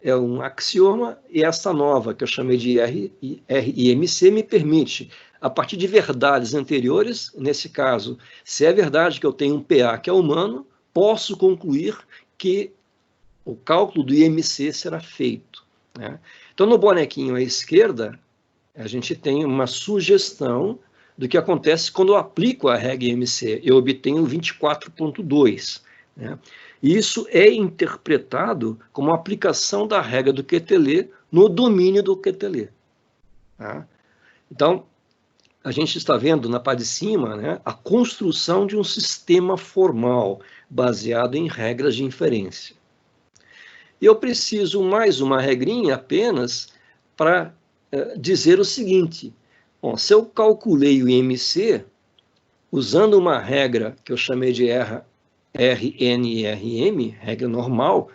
é um axioma, e essa nova, que eu chamei de RIMC, me permite, a partir de verdades anteriores, nesse caso, se é verdade que eu tenho um PA que é humano, posso concluir que o cálculo do IMC será feito, né? Então, no bonequinho à esquerda, a gente tem uma sugestão do que acontece quando eu aplico a regra IMC. Eu obtenho 24.2, né? E isso é interpretado como uma aplicação da regra do Quetelet no domínio do Quetelet, tá? Então, a gente está vendo na parte de cima, né, a construção de um sistema formal baseado em regras de inferência. E eu preciso mais uma regrinha apenas para dizer o seguinte: bom, se eu calculei o IMC usando uma regra que eu chamei de RNRM, regra normal,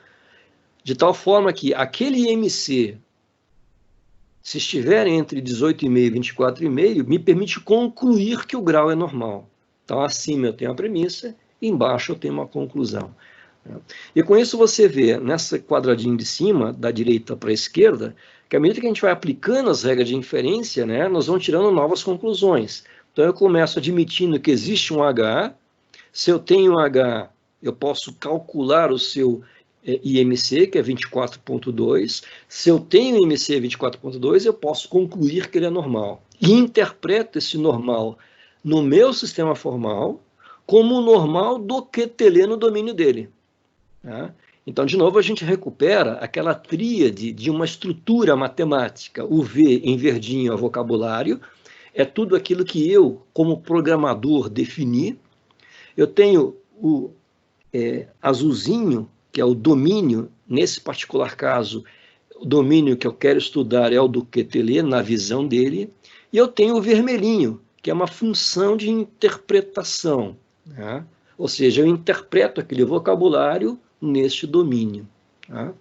de tal forma que aquele IMC, se estiver entre 18,5 e 24,5, me permite concluir que o grau é normal. Então, acima eu tenho a premissa, embaixo eu tenho uma conclusão. E com isso você vê, nesse quadradinho de cima, da direita para a esquerda, que à medida que a gente vai aplicando as regras de inferência, né, nós vamos tirando novas conclusões. Então eu começo admitindo que existe um H, se eu tenho um H, eu posso calcular o seu IMC, que é 24.2, se eu tenho IMC 24.2, eu posso concluir que ele é normal. E interpreto esse normal no meu sistema formal como o normal do Quetelet no domínio dele. Tá? Então, de novo, a gente recupera aquela tríade de uma estrutura matemática. O V em verdinho é o vocabulário, é tudo aquilo que eu, como programador, defini. Eu tenho o azulzinho, que é o domínio, nesse particular caso, o domínio que eu quero estudar é o do Quetelet, na visão dele, e eu tenho o vermelhinho, que é uma função de interpretação, né? Ou seja, eu interpreto aquele vocabulário neste domínio, tá?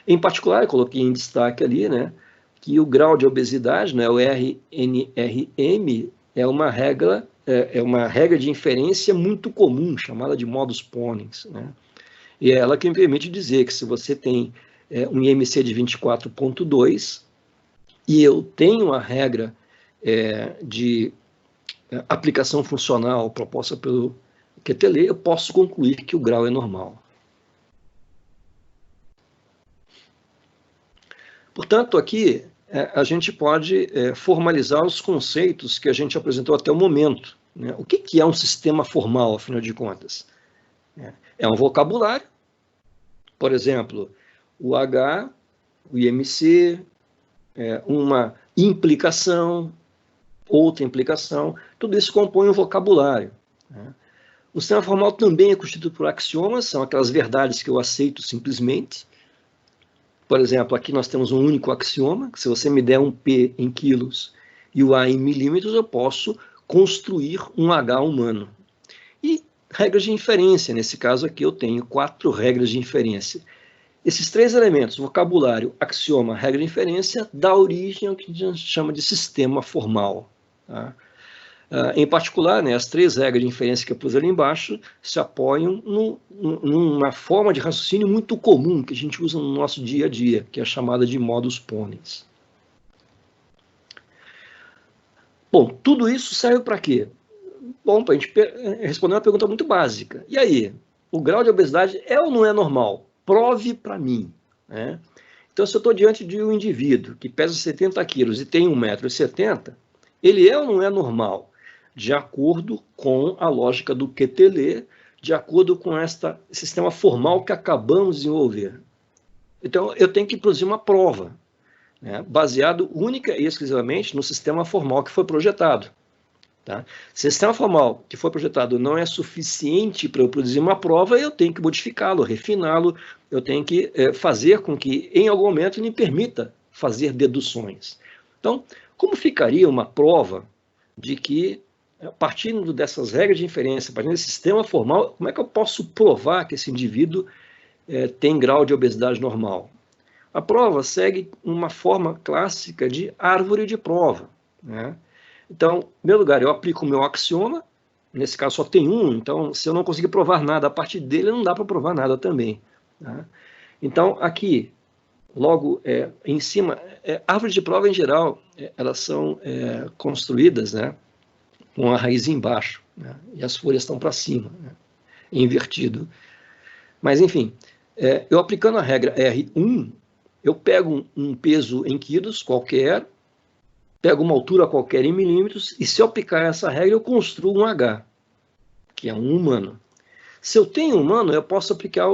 Em particular, eu coloquei em destaque ali, né, que o grau de obesidade, né, o RNRM, é uma regra é uma regra de inferência muito comum, chamada de modus ponens, né? E é ela que me permite dizer que se você tem um IMC de 24.2 e eu tenho a regra de aplicação funcional proposta pelo QTLE, eu posso concluir que o grau é normal. Portanto, aqui a gente pode formalizar os conceitos que a gente apresentou até o momento, né? O que é um sistema formal, afinal de contas? É um vocabulário, por exemplo, o H, o IMC, uma implicação, outra implicação, tudo isso compõe um vocabulário, né? O sistema formal também é constituído por axiomas, são aquelas verdades que eu aceito simplesmente. Por exemplo, aqui nós temos um único axioma, que se você me der um P em quilos e o A em milímetros, eu posso construir um H humano. E regras de inferência, nesse caso aqui eu tenho 4 regras de inferência. Esses 3 elementos, vocabulário, axioma, regra de inferência, dá origem ao que a gente chama de sistema formal, tá? Em particular, né, as 3 regras de inferência que eu pus ali embaixo se apoiam numa forma de raciocínio muito comum que a gente usa no nosso dia a dia, que é a chamada de modus ponens. Bom, tudo isso serve para quê? Bom, para a gente responder uma pergunta muito básica. E aí, o grau de obesidade é ou não é normal? Prove para mim, né? Então, se eu estou diante de um indivíduo que pesa 70 quilos e tem 1,70 m, ele é ou não é normal? De acordo com a lógica do QTLE, de acordo com este sistema formal que acabamos de desenvolver. Então, eu tenho que produzir uma prova, né, baseado única e exclusivamente no sistema formal que foi projetado. Tá? Se o sistema formal que foi projetado não é suficiente para eu produzir uma prova, eu tenho que modificá-lo, refiná-lo, eu tenho que fazer com que, em algum momento, ele me permita fazer deduções. Então, como ficaria uma prova de que, partindo dessas regras de inferência, partindo desse sistema formal, como é que eu posso provar que esse indivíduo tem grau de obesidade normal? A prova segue uma forma clássica de árvore de prova, né? Então, em primeiro lugar, eu aplico o meu axioma, nesse caso só tem um, então se eu não conseguir provar nada a partir dele, não dá para provar nada também, tá? Então, aqui, logo em cima, árvores de prova em geral, elas são construídas, né, com a raiz embaixo, né, e as folhas estão para cima, né, invertido. Mas, enfim, eu aplicando a regra R1, eu pego um peso em quilos qualquer, pego uma altura qualquer em milímetros, e se eu aplicar essa regra, eu construo um H, que é um humano. Se eu tenho um humano, eu posso aplicar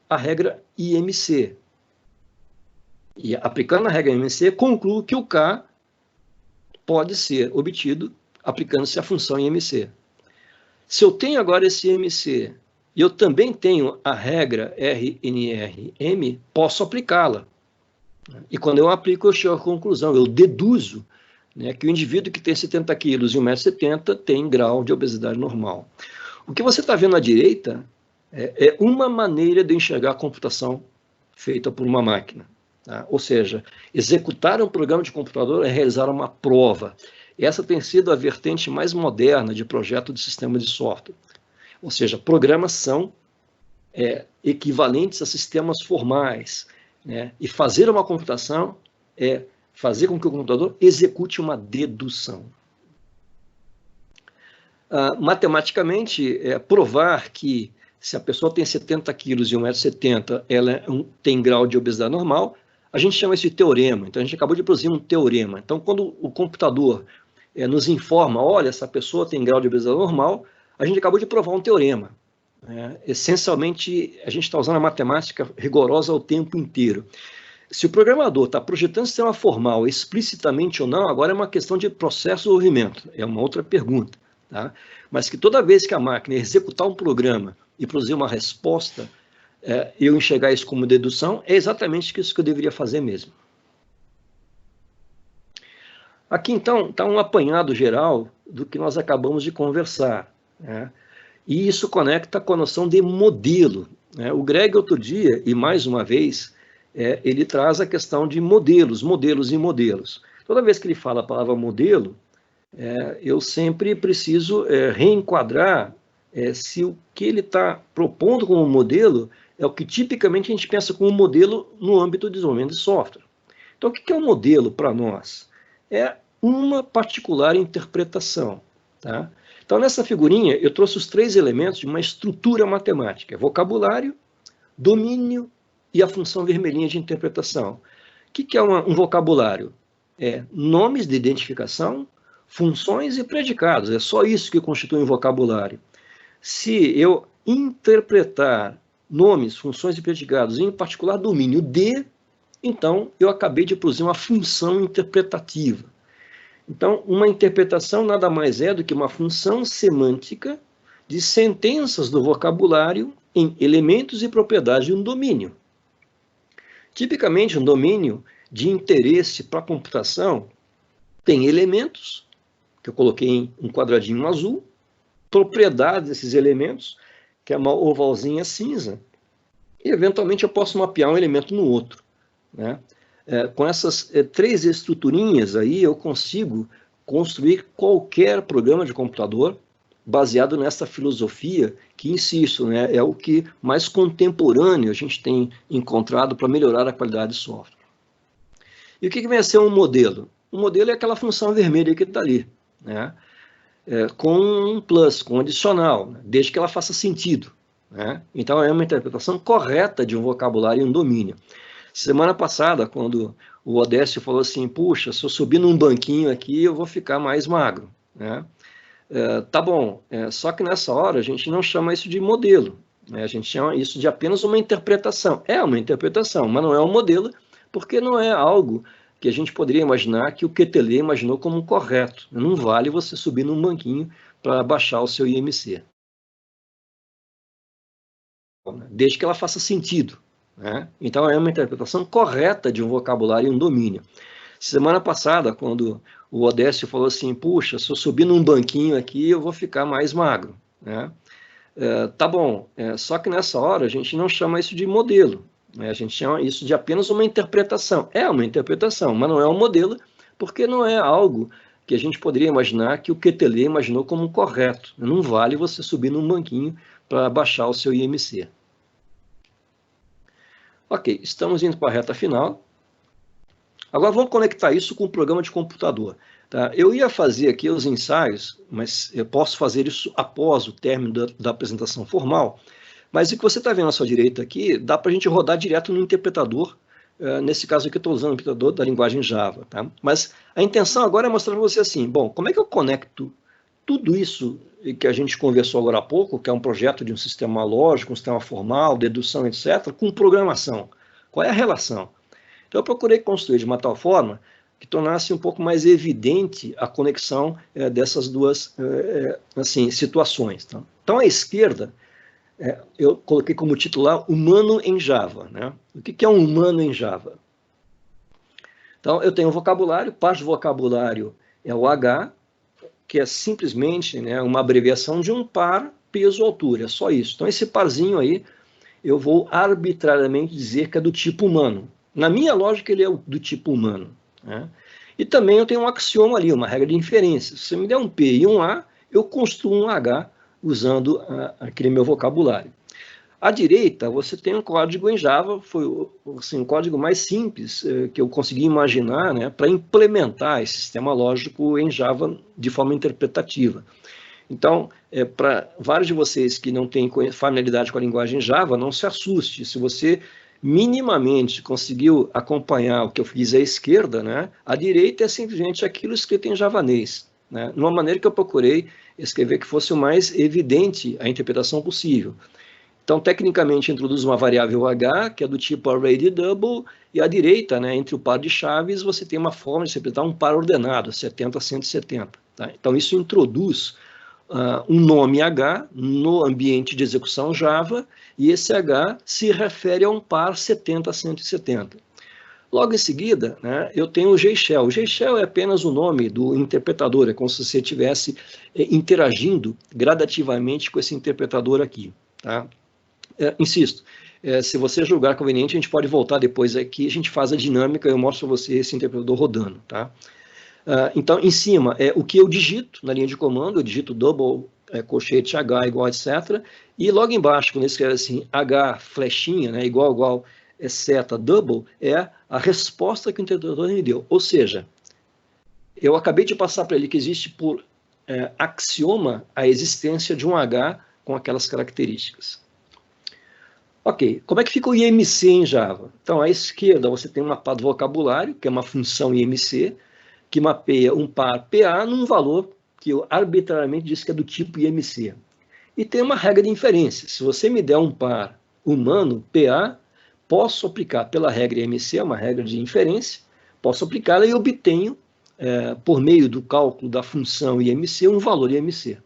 a regra IMC. E aplicando a regra IMC, concluo que o K pode ser obtido aplicando-se a função IMC. Se eu tenho agora esse IMC e eu também tenho a regra RNRM, posso aplicá-la. E quando eu aplico, eu chego à conclusão, eu deduzo, né, que o indivíduo que tem 70 quilos e 1,70 m tem grau de obesidade normal. O que você está vendo à direita é uma maneira de enxergar a computação feita por uma máquina. Tá? Ou seja, executar um programa de computador é realizar uma prova. Essa tem sido a vertente mais moderna de projeto de sistema de software. Ou seja, programas são equivalentes a sistemas formais, né? E fazer uma computação é fazer com que o computador execute uma dedução. Matematicamente, provar que se a pessoa tem 70 quilos e 1,70 m, ela tem grau de obesidade normal, a gente chama isso de teorema. Então, a gente acabou de produzir um teorema. Então, quando o computador nos informa, olha, essa pessoa tem grau de obesidade normal, a gente acabou de provar um teorema. Essencialmente, a gente está usando a matemática rigorosa o tempo inteiro. Se o programador está projetando sistema formal explicitamente ou não, agora é uma questão de processo de desenvolvimento, é uma outra pergunta. Tá? Mas que toda vez que a máquina executar um programa e produzir uma resposta, eu enxergar isso como dedução, é exatamente isso que eu deveria fazer mesmo. Aqui, então, está um apanhado geral do que nós acabamos de conversar, né? E isso conecta com a noção de modelo, né? O Greg, outro dia, e mais uma vez, ele traz a questão de modelos e modelos. Toda vez que ele fala a palavra modelo, eu sempre preciso reenquadrar se o que ele está propondo como modelo é o que tipicamente a gente pensa como modelo no âmbito do desenvolvimento de software. Então, o que é um modelo para nós? É uma particular interpretação. Tá? Então, nessa figurinha, eu trouxe os 3 elementos de uma estrutura matemática: vocabulário, domínio e a função vermelhinha de interpretação. O que é um vocabulário? Nomes de identificação, funções e predicados. É só isso que constitui um vocabulário. Se eu interpretar nomes, funções e predicados, em particular domínio de, então eu acabei de produzir uma função interpretativa. Então, uma interpretação nada mais é do que uma função semântica de sentenças do vocabulário em elementos e propriedades de um domínio. Tipicamente, um domínio de interesse para a computação tem elementos, que eu coloquei em um quadradinho azul, propriedades desses elementos, que é uma ovalzinha cinza, e eventualmente eu posso mapear um elemento no outro. Né? Com essas 3 estruturinhas aí, eu consigo construir qualquer programa de computador baseado nessa filosofia que, insisto, né, é o que mais contemporâneo a gente tem encontrado para melhorar a qualidade de software. E o que vem a ser um modelo? Um modelo é aquela função vermelha que está ali, né? Com um plus, com um adicional, né? Desde que ela faça sentido. Né? Então, é uma interpretação correta de um vocabulário e um domínio. Semana passada, quando o Odécio falou assim, puxa, se eu subir num banquinho aqui, eu vou ficar mais magro. Né? Tá bom, só que nessa hora a gente não chama isso de modelo, né? A gente chama isso de apenas uma interpretação. É uma interpretação, mas não é um modelo, porque não é algo que a gente poderia imaginar que o Quetelet imaginou como correto. Não vale você subir num banquinho para baixar o seu IMC. Desde que ela faça sentido. Né? Então, é uma interpretação correta de um vocabulário e um domínio. Semana passada, quando o Odécio falou assim, puxa, se eu subir num banquinho aqui, eu vou ficar mais magro. Né? Tá bom, só que nessa hora a gente não chama isso de modelo. Né? A gente chama isso de apenas uma interpretação. É uma interpretação, mas não é um modelo, porque não é algo que a gente poderia imaginar que o Quetelet imaginou como correto. Não vale você subir num banquinho para baixar o seu IMC. Ok, estamos indo para a reta final. Agora vamos conectar isso com o programa de computador. Tá? Eu ia fazer aqui os ensaios, mas eu posso fazer isso após o término da apresentação formal. Mas o que você está vendo à sua direita aqui, dá para a gente rodar direto no interpretador. Nesse caso aqui, eu estou usando o interpretador da linguagem Java. Tá? Mas a intenção agora é mostrar para você assim, bom, como é que eu conecto tudo isso que a gente conversou agora há pouco, que é um projeto de um sistema lógico, um sistema formal, dedução, etc., com programação? Qual é a relação? Então, eu procurei construir de uma tal forma que tornasse um pouco mais evidente a conexão dessas duas assim, situações. Tá? Então, à esquerda, eu coloquei como titular Humano em Java. Né? O que é um humano em Java? Então, eu tenho um vocabulário, parte do vocabulário é o H, que é simplesmente, né, uma abreviação de um par peso-altura, é só isso. Então, esse parzinho aí, eu vou arbitrariamente dizer que é do tipo humano. Na minha lógica, ele é do tipo humano. Né? E também eu tenho um axioma ali, uma regra de inferência. Se você me der um P e um A, eu construo um H usando aquele meu vocabulário. À direita, você tem um código em Java, foi assim, o código mais simples que eu consegui imaginar, né, para implementar esse sistema lógico em Java de forma interpretativa. Então, para vários de vocês que não têm familiaridade com a linguagem Java, não se assuste. Se você minimamente conseguiu acompanhar o que eu fiz à esquerda, né, à direita é simplesmente aquilo escrito em javanês. Né, numa maneira que eu procurei escrever que fosse o mais evidente a interpretação possível. Então, tecnicamente, introduz uma variável H, que é do tipo array de double, e à direita, né, entre o par de chaves, você tem uma forma de interpretar um par ordenado, 70 a 170. Tá? Então, isso introduz um nome H no ambiente de execução Java, e esse H se refere a um par 70 a 170. Logo em seguida, né, eu tenho o J-Shell. O J-Shell é apenas o nome do interpretador, é como se você estivesse interagindo gradativamente com esse interpretador aqui. Tá? Insisto, se você julgar conveniente, a gente pode voltar depois aqui, a gente faz a dinâmica, eu mostro para você esse interpretador rodando. Tá? Então, em cima é o que eu digito na linha de comando, eu digito double, colchete H igual, etc. E logo embaixo, quando eu escrevo assim, H, flechinha, né, igual, seta, double, é a resposta que o interpretador me deu. Ou seja, eu acabei de passar para ele que existe por axioma a existência de um H com aquelas características. Ok, como é que fica o IMC em Java? Então, à esquerda você tem um mapado vocabulário, que é uma função IMC, que mapeia um par PA num valor que eu arbitrariamente disse que é do tipo IMC. E tem uma regra de inferência. Se você me der um par humano, PA, posso aplicar pela regra IMC, uma regra de inferência, posso aplicá-la e obtenho, por meio do cálculo da função IMC, um valor IMC.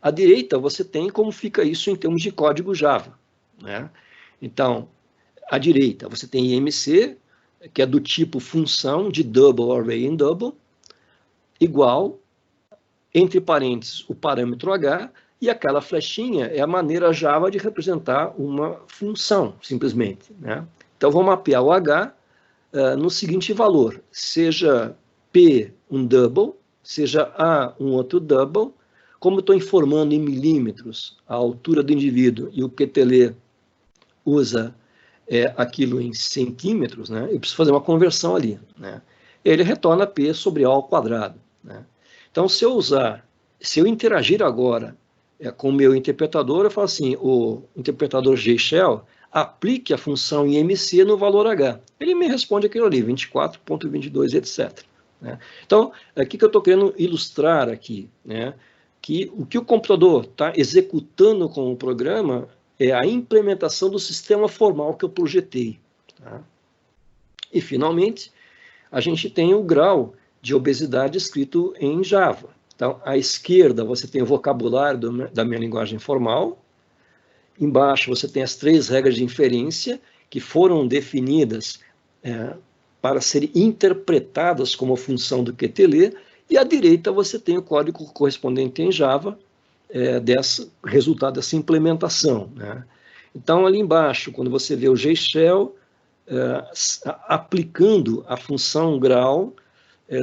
À direita, você tem como fica isso em termos de código Java, né? Então, à direita, você tem IMC, que é do tipo função de double array in double, igual, entre parênteses, o parâmetro H, e aquela flechinha é a maneira Java de representar uma função, simplesmente, né? Então, vou mapear o H no seguinte valor, seja P um double, seja A um outro double, como estou informando em milímetros a altura do indivíduo e o QTL usa aquilo em centímetros, né? Eu preciso fazer uma conversão ali, né? Ele retorna P sobre A ao quadrado, né? Então, se eu interagir agora com o meu interpretador, eu falo assim, o interpretador G-Shell aplique a função IMC no valor H. Ele me responde aquilo ali, 24.22, etc. Né? Então, o que eu estou querendo ilustrar aqui, né? Que o que o computador está executando com o programa é a implementação do sistema formal que eu projetei. Tá? E, finalmente, a gente tem o grau de obesidade escrito em Java. Então, à esquerda você tem o vocabulário da minha linguagem formal, embaixo você tem as 3 regras de inferência que foram definidas para serem interpretadas como função do QTL, e à direita você tem o código correspondente em Java, resultado dessa implementação, né? Então, ali embaixo, quando você vê o G-Shell aplicando a função grau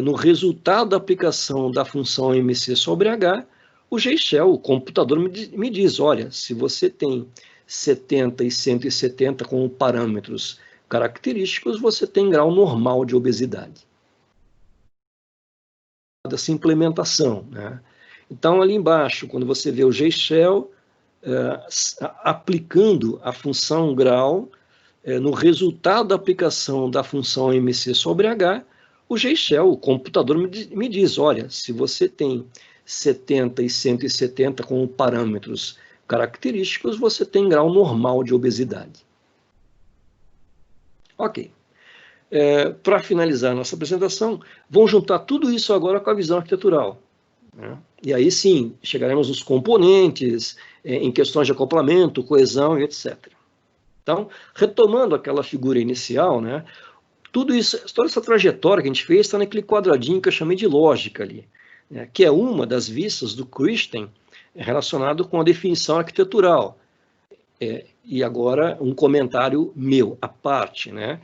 no resultado da aplicação da função MC sobre H, o G-Shell, o computador, me diz, olha, se você tem 70 e 170 como parâmetros característicos, você tem grau normal de obesidade. Dessa implementação, né? Então, ali embaixo, quando você vê o G-Shell aplicando a função grau no resultado da aplicação da função MC sobre H, o G-Shell, o computador, me diz, olha, se você tem 70 e 170 como parâmetros característicos, você tem grau normal de obesidade. Ok. Para finalizar a nossa apresentação, vamos juntar tudo isso agora com a visão arquitetural, né? E aí sim, chegaremos nos componentes, em questões de acoplamento, coesão e etc. Então, retomando aquela figura inicial, né, tudo isso, toda essa trajetória que a gente fez está naquele quadradinho que eu chamei de lógica ali, né, que é uma das vistas do Christian relacionado com a definição arquitetural. E agora um comentário meu, à parte, né?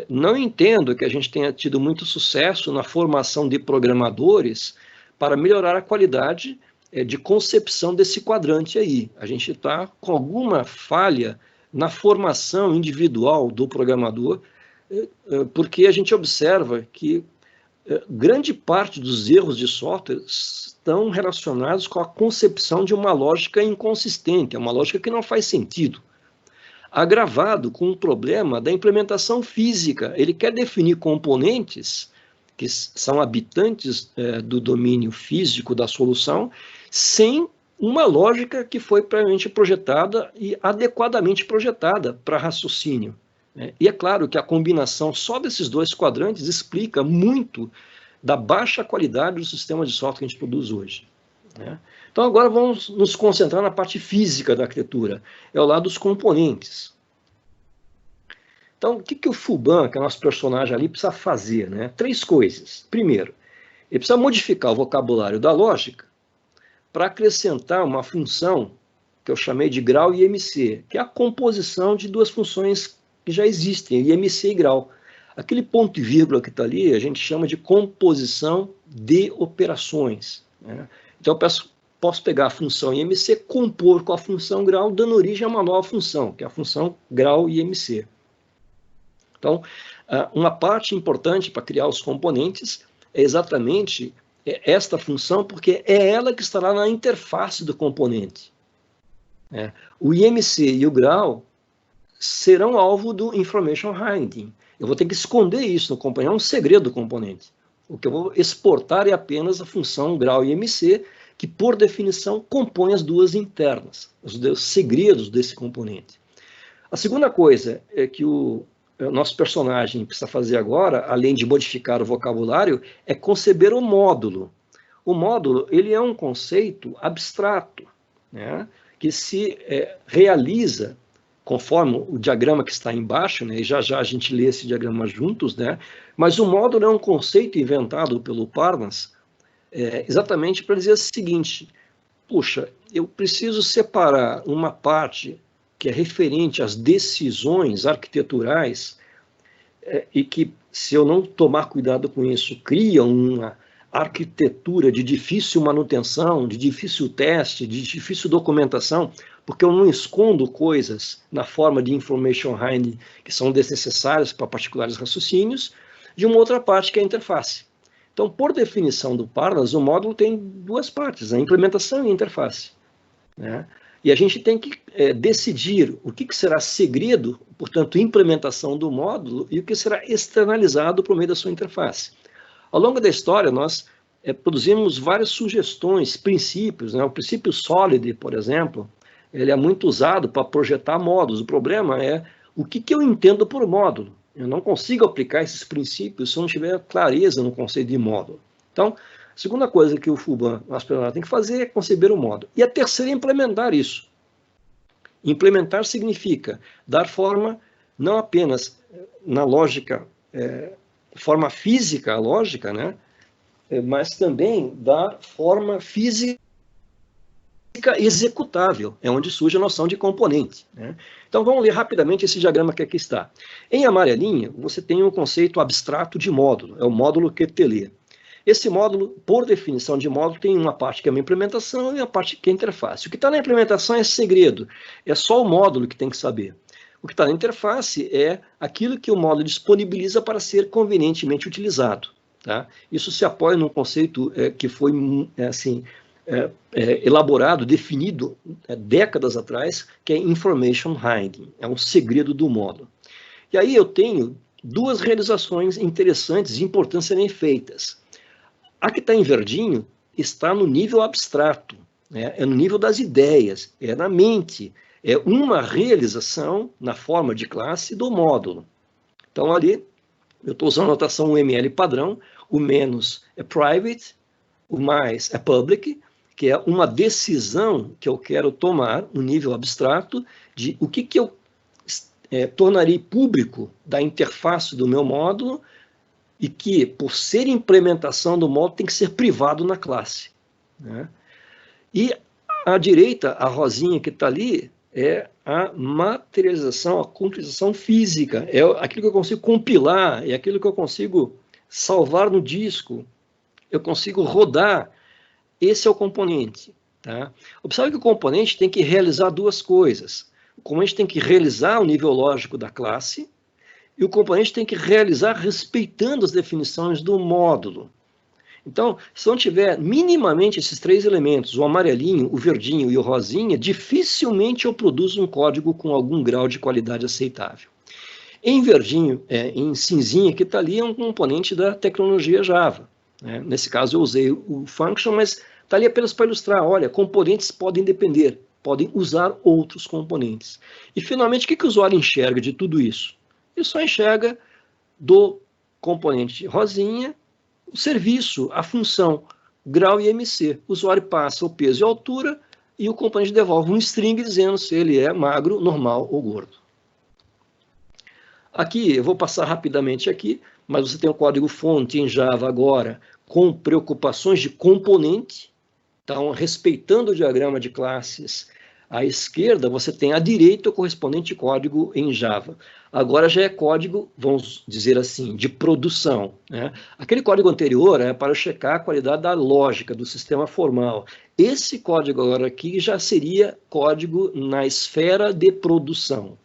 Não entendo que a gente tenha tido muito sucesso na formação de programadores para melhorar a qualidade de concepção desse quadrante aí. A gente está com alguma falha na formação individual do programador, porque a gente observa que grande parte dos erros de software estão relacionados com a concepção de uma lógica inconsistente, uma lógica que não faz sentido. Agravado com o problema da implementação física. Ele quer definir componentes que são habitantes do domínio físico da solução, sem uma lógica que foi previamente projetada e adequadamente projetada para raciocínio. E é claro que a combinação só desses 2 quadrantes explica muito da baixa qualidade do sistema de software que a gente produz hoje, né? Então, agora vamos nos concentrar na parte física da arquitetura, é o lado dos componentes. Então, o que o Fuban, que é o nosso personagem ali, precisa fazer, né? 3 coisas. Primeiro, ele precisa modificar o vocabulário da lógica para acrescentar uma função que eu chamei de grau e IMC, que é a composição de 2 funções que já existem, IMC e grau. Aquele ponto e vírgula que está ali, a gente chama de composição de operações, né? Então, eu posso pegar a função IMC, compor com a função grau, dando origem a uma nova função, que é a função grau IMC. Então, uma parte importante para criar os componentes é exatamente esta função, porque é ela que estará na interface do componente. O IMC e o grau serão alvo do information hiding. Eu vou ter que esconder isso no componente, é um segredo do componente. O que eu vou exportar é apenas a função grau IMC, que, por definição, compõe as duas internas, os segredos desse componente. A segunda coisa é que o nosso personagem precisa fazer agora, além de modificar o vocabulário, é conceber o módulo. O módulo, ele é um conceito abstrato, né, que se realiza conforme o diagrama que está embaixo, né, e já já a gente lê esse diagrama juntos, né, mas o módulo é um conceito inventado pelo Parnas, exatamente para dizer o seguinte: puxa, eu preciso separar uma parte que é referente às decisões arquiteturais, e que, se eu não tomar cuidado com isso, cria uma arquitetura de difícil manutenção, de difícil teste, de difícil documentação, porque eu não escondo coisas na forma de information hiding que são desnecessárias para particulares raciocínios, de uma outra parte que é a interface. Então, por definição do Parnas, o módulo tem duas partes, a implementação e a interface, né? E a gente tem que decidir o que será segredo, portanto, implementação do módulo, e o que será externalizado por meio da sua interface. Ao longo da história, nós produzimos várias sugestões, princípios, né? O princípio SOLID, por exemplo, ele é muito usado para projetar módulos. O problema é o que eu entendo por módulo. Eu não consigo aplicar esses princípios se eu não tiver clareza no conceito de módulo. Então, a segunda coisa que o FUBAN, nosso personagem, tem que fazer é conceber o módulo. E a terceira é implementar isso. Implementar significa dar forma, não apenas na lógica, forma física à lógica, né, mas também dar forma física executável, é onde surge a noção de componente, né? Então, vamos ler rapidamente esse diagrama que aqui está. Em amarelinho, você tem um conceito abstrato de módulo, é o módulo QTLE. Esse módulo, por definição de módulo, tem uma parte que é uma implementação e uma parte que é interface. O que está na implementação é segredo, é só o módulo que tem que saber. O que está na interface é aquilo que o módulo disponibiliza para ser convenientemente utilizado, tá? Isso se apoia num conceito que foi elaborado, definido décadas atrás, que é information hiding, é um segredo do módulo. E aí eu tenho duas realizações interessantes e importantes serem feitas. A que está em verdinho está no nível abstrato, né? É no nível das ideias, é na mente, é uma realização na forma de classe do módulo. Então ali eu estou usando a notação UML padrão, o menos é private, o mais é public, que é uma decisão que eu quero tomar no nível abstrato de o que eu tornarei público da interface do meu módulo e que, por ser implementação do módulo, tem que ser privado na classe, né? E à direita, a rosinha que está ali, é a materialização, a concretização física, é aquilo que eu consigo compilar, é aquilo que eu consigo salvar no disco, eu consigo rodar. Esse é o componente, tá? Observe que o componente tem que realizar duas coisas. O componente tem que realizar o nível lógico da classe e o componente tem que realizar respeitando as definições do módulo. Então, se não tiver minimamente esses três elementos, o amarelinho, o verdinho e o rosinha, dificilmente eu produzo um código com algum grau de qualidade aceitável. Em verdinho, em cinzinha, que está ali, é um componente da tecnologia Java, né? Nesse caso, eu usei o function, mas está ali apenas para ilustrar, olha, componentes podem depender, podem usar outros componentes. E, finalmente, o que o usuário enxerga de tudo isso? Ele só enxerga do componente rosinha o serviço, a função, grau e IMC. O usuário passa o peso e a altura e o componente devolve um string dizendo se ele é magro, normal ou gordo. Aqui, eu vou passar rapidamente aqui, mas você tem o código fonte em Java agora com preocupações de componente, então, respeitando o diagrama de classes, À esquerda, você tem à direita o correspondente código em Java. Agora já é código, vamos dizer assim, de produção, né? Aquele código anterior é para checar a qualidade da lógica, do sistema formal. Esse código agora aqui já seria código na esfera de produção,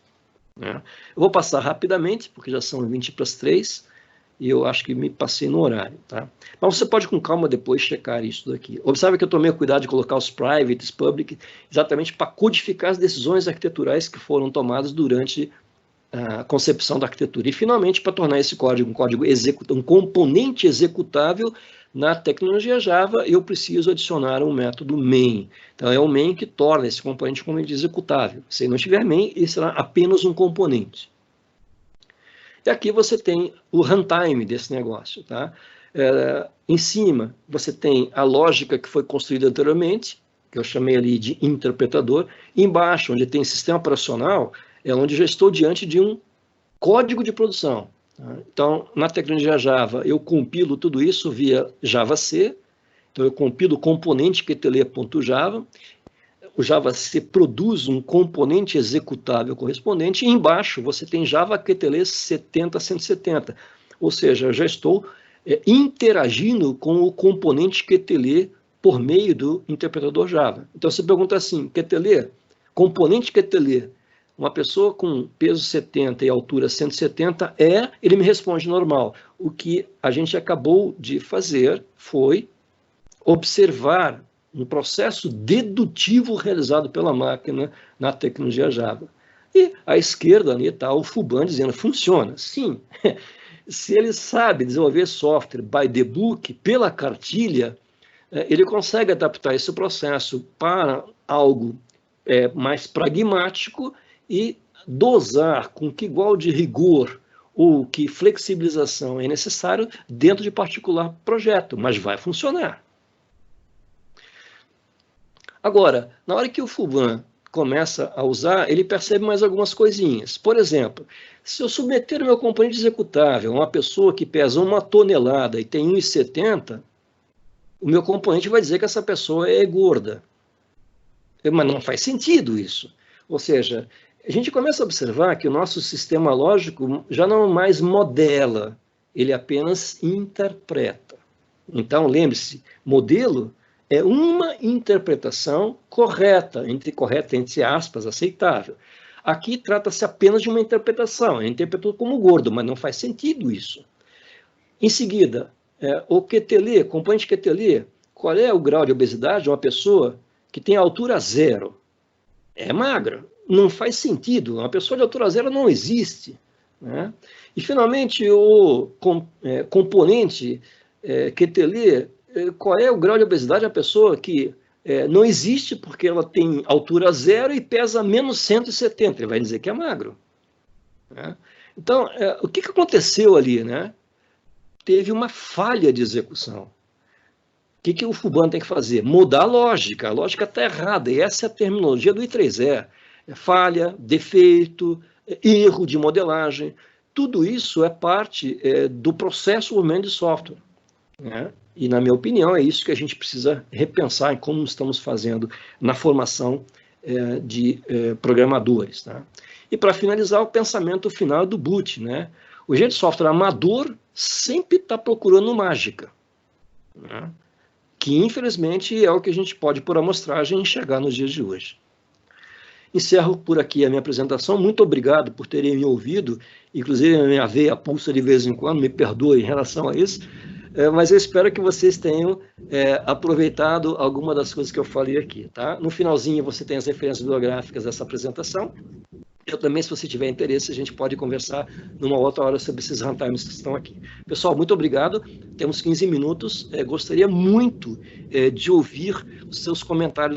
né? Eu vou passar rapidamente, porque já são 20 para as 3, e eu acho que me passei no horário, tá? Mas você pode com calma depois checar isso daqui. Observe que eu tomei o cuidado de colocar os privates, public, exatamente para codificar as decisões arquiteturais que foram tomadas durante a concepção da arquitetura. E, finalmente, para tornar esse código um componente executável na tecnologia Java, eu preciso adicionar um método main. Então, é o main que torna esse componente executável. Se não tiver main, ele será apenas um componente. E aqui você tem o runtime desse negócio, tá? Em cima, você tem a lógica que foi construída anteriormente, que eu chamei ali de interpretador. Embaixo, onde tem sistema operacional, é onde já estou diante de um código de produção, tá? Então, na tecnologia Java, eu compilo tudo isso via JavaC. Então, eu compilo o componente qtl.java. O JavaC produz um componente executável correspondente, e embaixo você tem Java QTL 70.170, ou seja, eu já estou interagindo com o componente QTL por meio do interpretador Java. Então você pergunta assim, QTL, componente QTL, uma pessoa com peso 70 e altura 170 ele me responde normal. O que a gente acabou de fazer foi observar um processo dedutivo realizado pela máquina na tecnologia Java. E à esquerda ali está o Fuban dizendo, funciona. Sim, se ele sabe desenvolver software by the book, pela cartilha, ele consegue adaptar esse processo para algo mais pragmático e dosar com que igual de rigor ou que flexibilização é necessário dentro de particular projeto, mas vai funcionar. Agora, na hora que o Fuban começa a usar, ele percebe mais algumas coisinhas. Por exemplo, se eu submeter o meu componente executável a uma pessoa que pesa 1 tonelada e tem 1,70, o meu componente vai dizer que essa pessoa é gorda. Mas não faz sentido isso. Ou seja, a gente começa a observar que o nosso sistema lógico já não mais modela, ele apenas interpreta. Então, lembre-se, modelo é uma interpretação correta entre aspas, aceitável. Aqui trata-se apenas de uma interpretação, é interpretado como gordo, mas não faz sentido isso. Em seguida, o QTL, componente QTL, qual é o grau de obesidade de uma pessoa que tem altura 0? É magra, não faz sentido, uma pessoa de altura 0 não existe, né? E, finalmente, o componente QTL, qual é o grau de obesidade da pessoa que não existe porque ela tem altura 0 e pesa menos 170, ele vai dizer que é magro, né? Então, o que aconteceu ali, né? Teve uma falha de execução. O que o Fuban tem que fazer? Mudar a lógica está errada, e essa é a terminologia do I3E. Falha, defeito, erro de modelagem, tudo isso é parte do processo de desenvolvimento de software, né? E, na minha opinião, é isso que a gente precisa repensar em como estamos fazendo na formação de programadores, tá? E, para finalizar, o pensamento final do Boot, né? O engenheiro de software amador sempre está procurando mágica, né? Que, infelizmente, é o que a gente pode, por amostragem, enxergar nos dias de hoje. Encerro por aqui a minha apresentação. Muito obrigado por terem me ouvido. Inclusive, a minha veia pulsa de vez em quando, me perdoe em relação a isso. Mas eu espero que vocês tenham aproveitado alguma das coisas que eu falei aqui, tá? No finalzinho você tem as referências bibliográficas dessa apresentação. Eu também, se você tiver interesse, a gente pode conversar numa outra hora sobre esses runtimes que estão aqui. Pessoal, muito obrigado. Temos 15 minutos. Gostaria muito de ouvir os seus comentários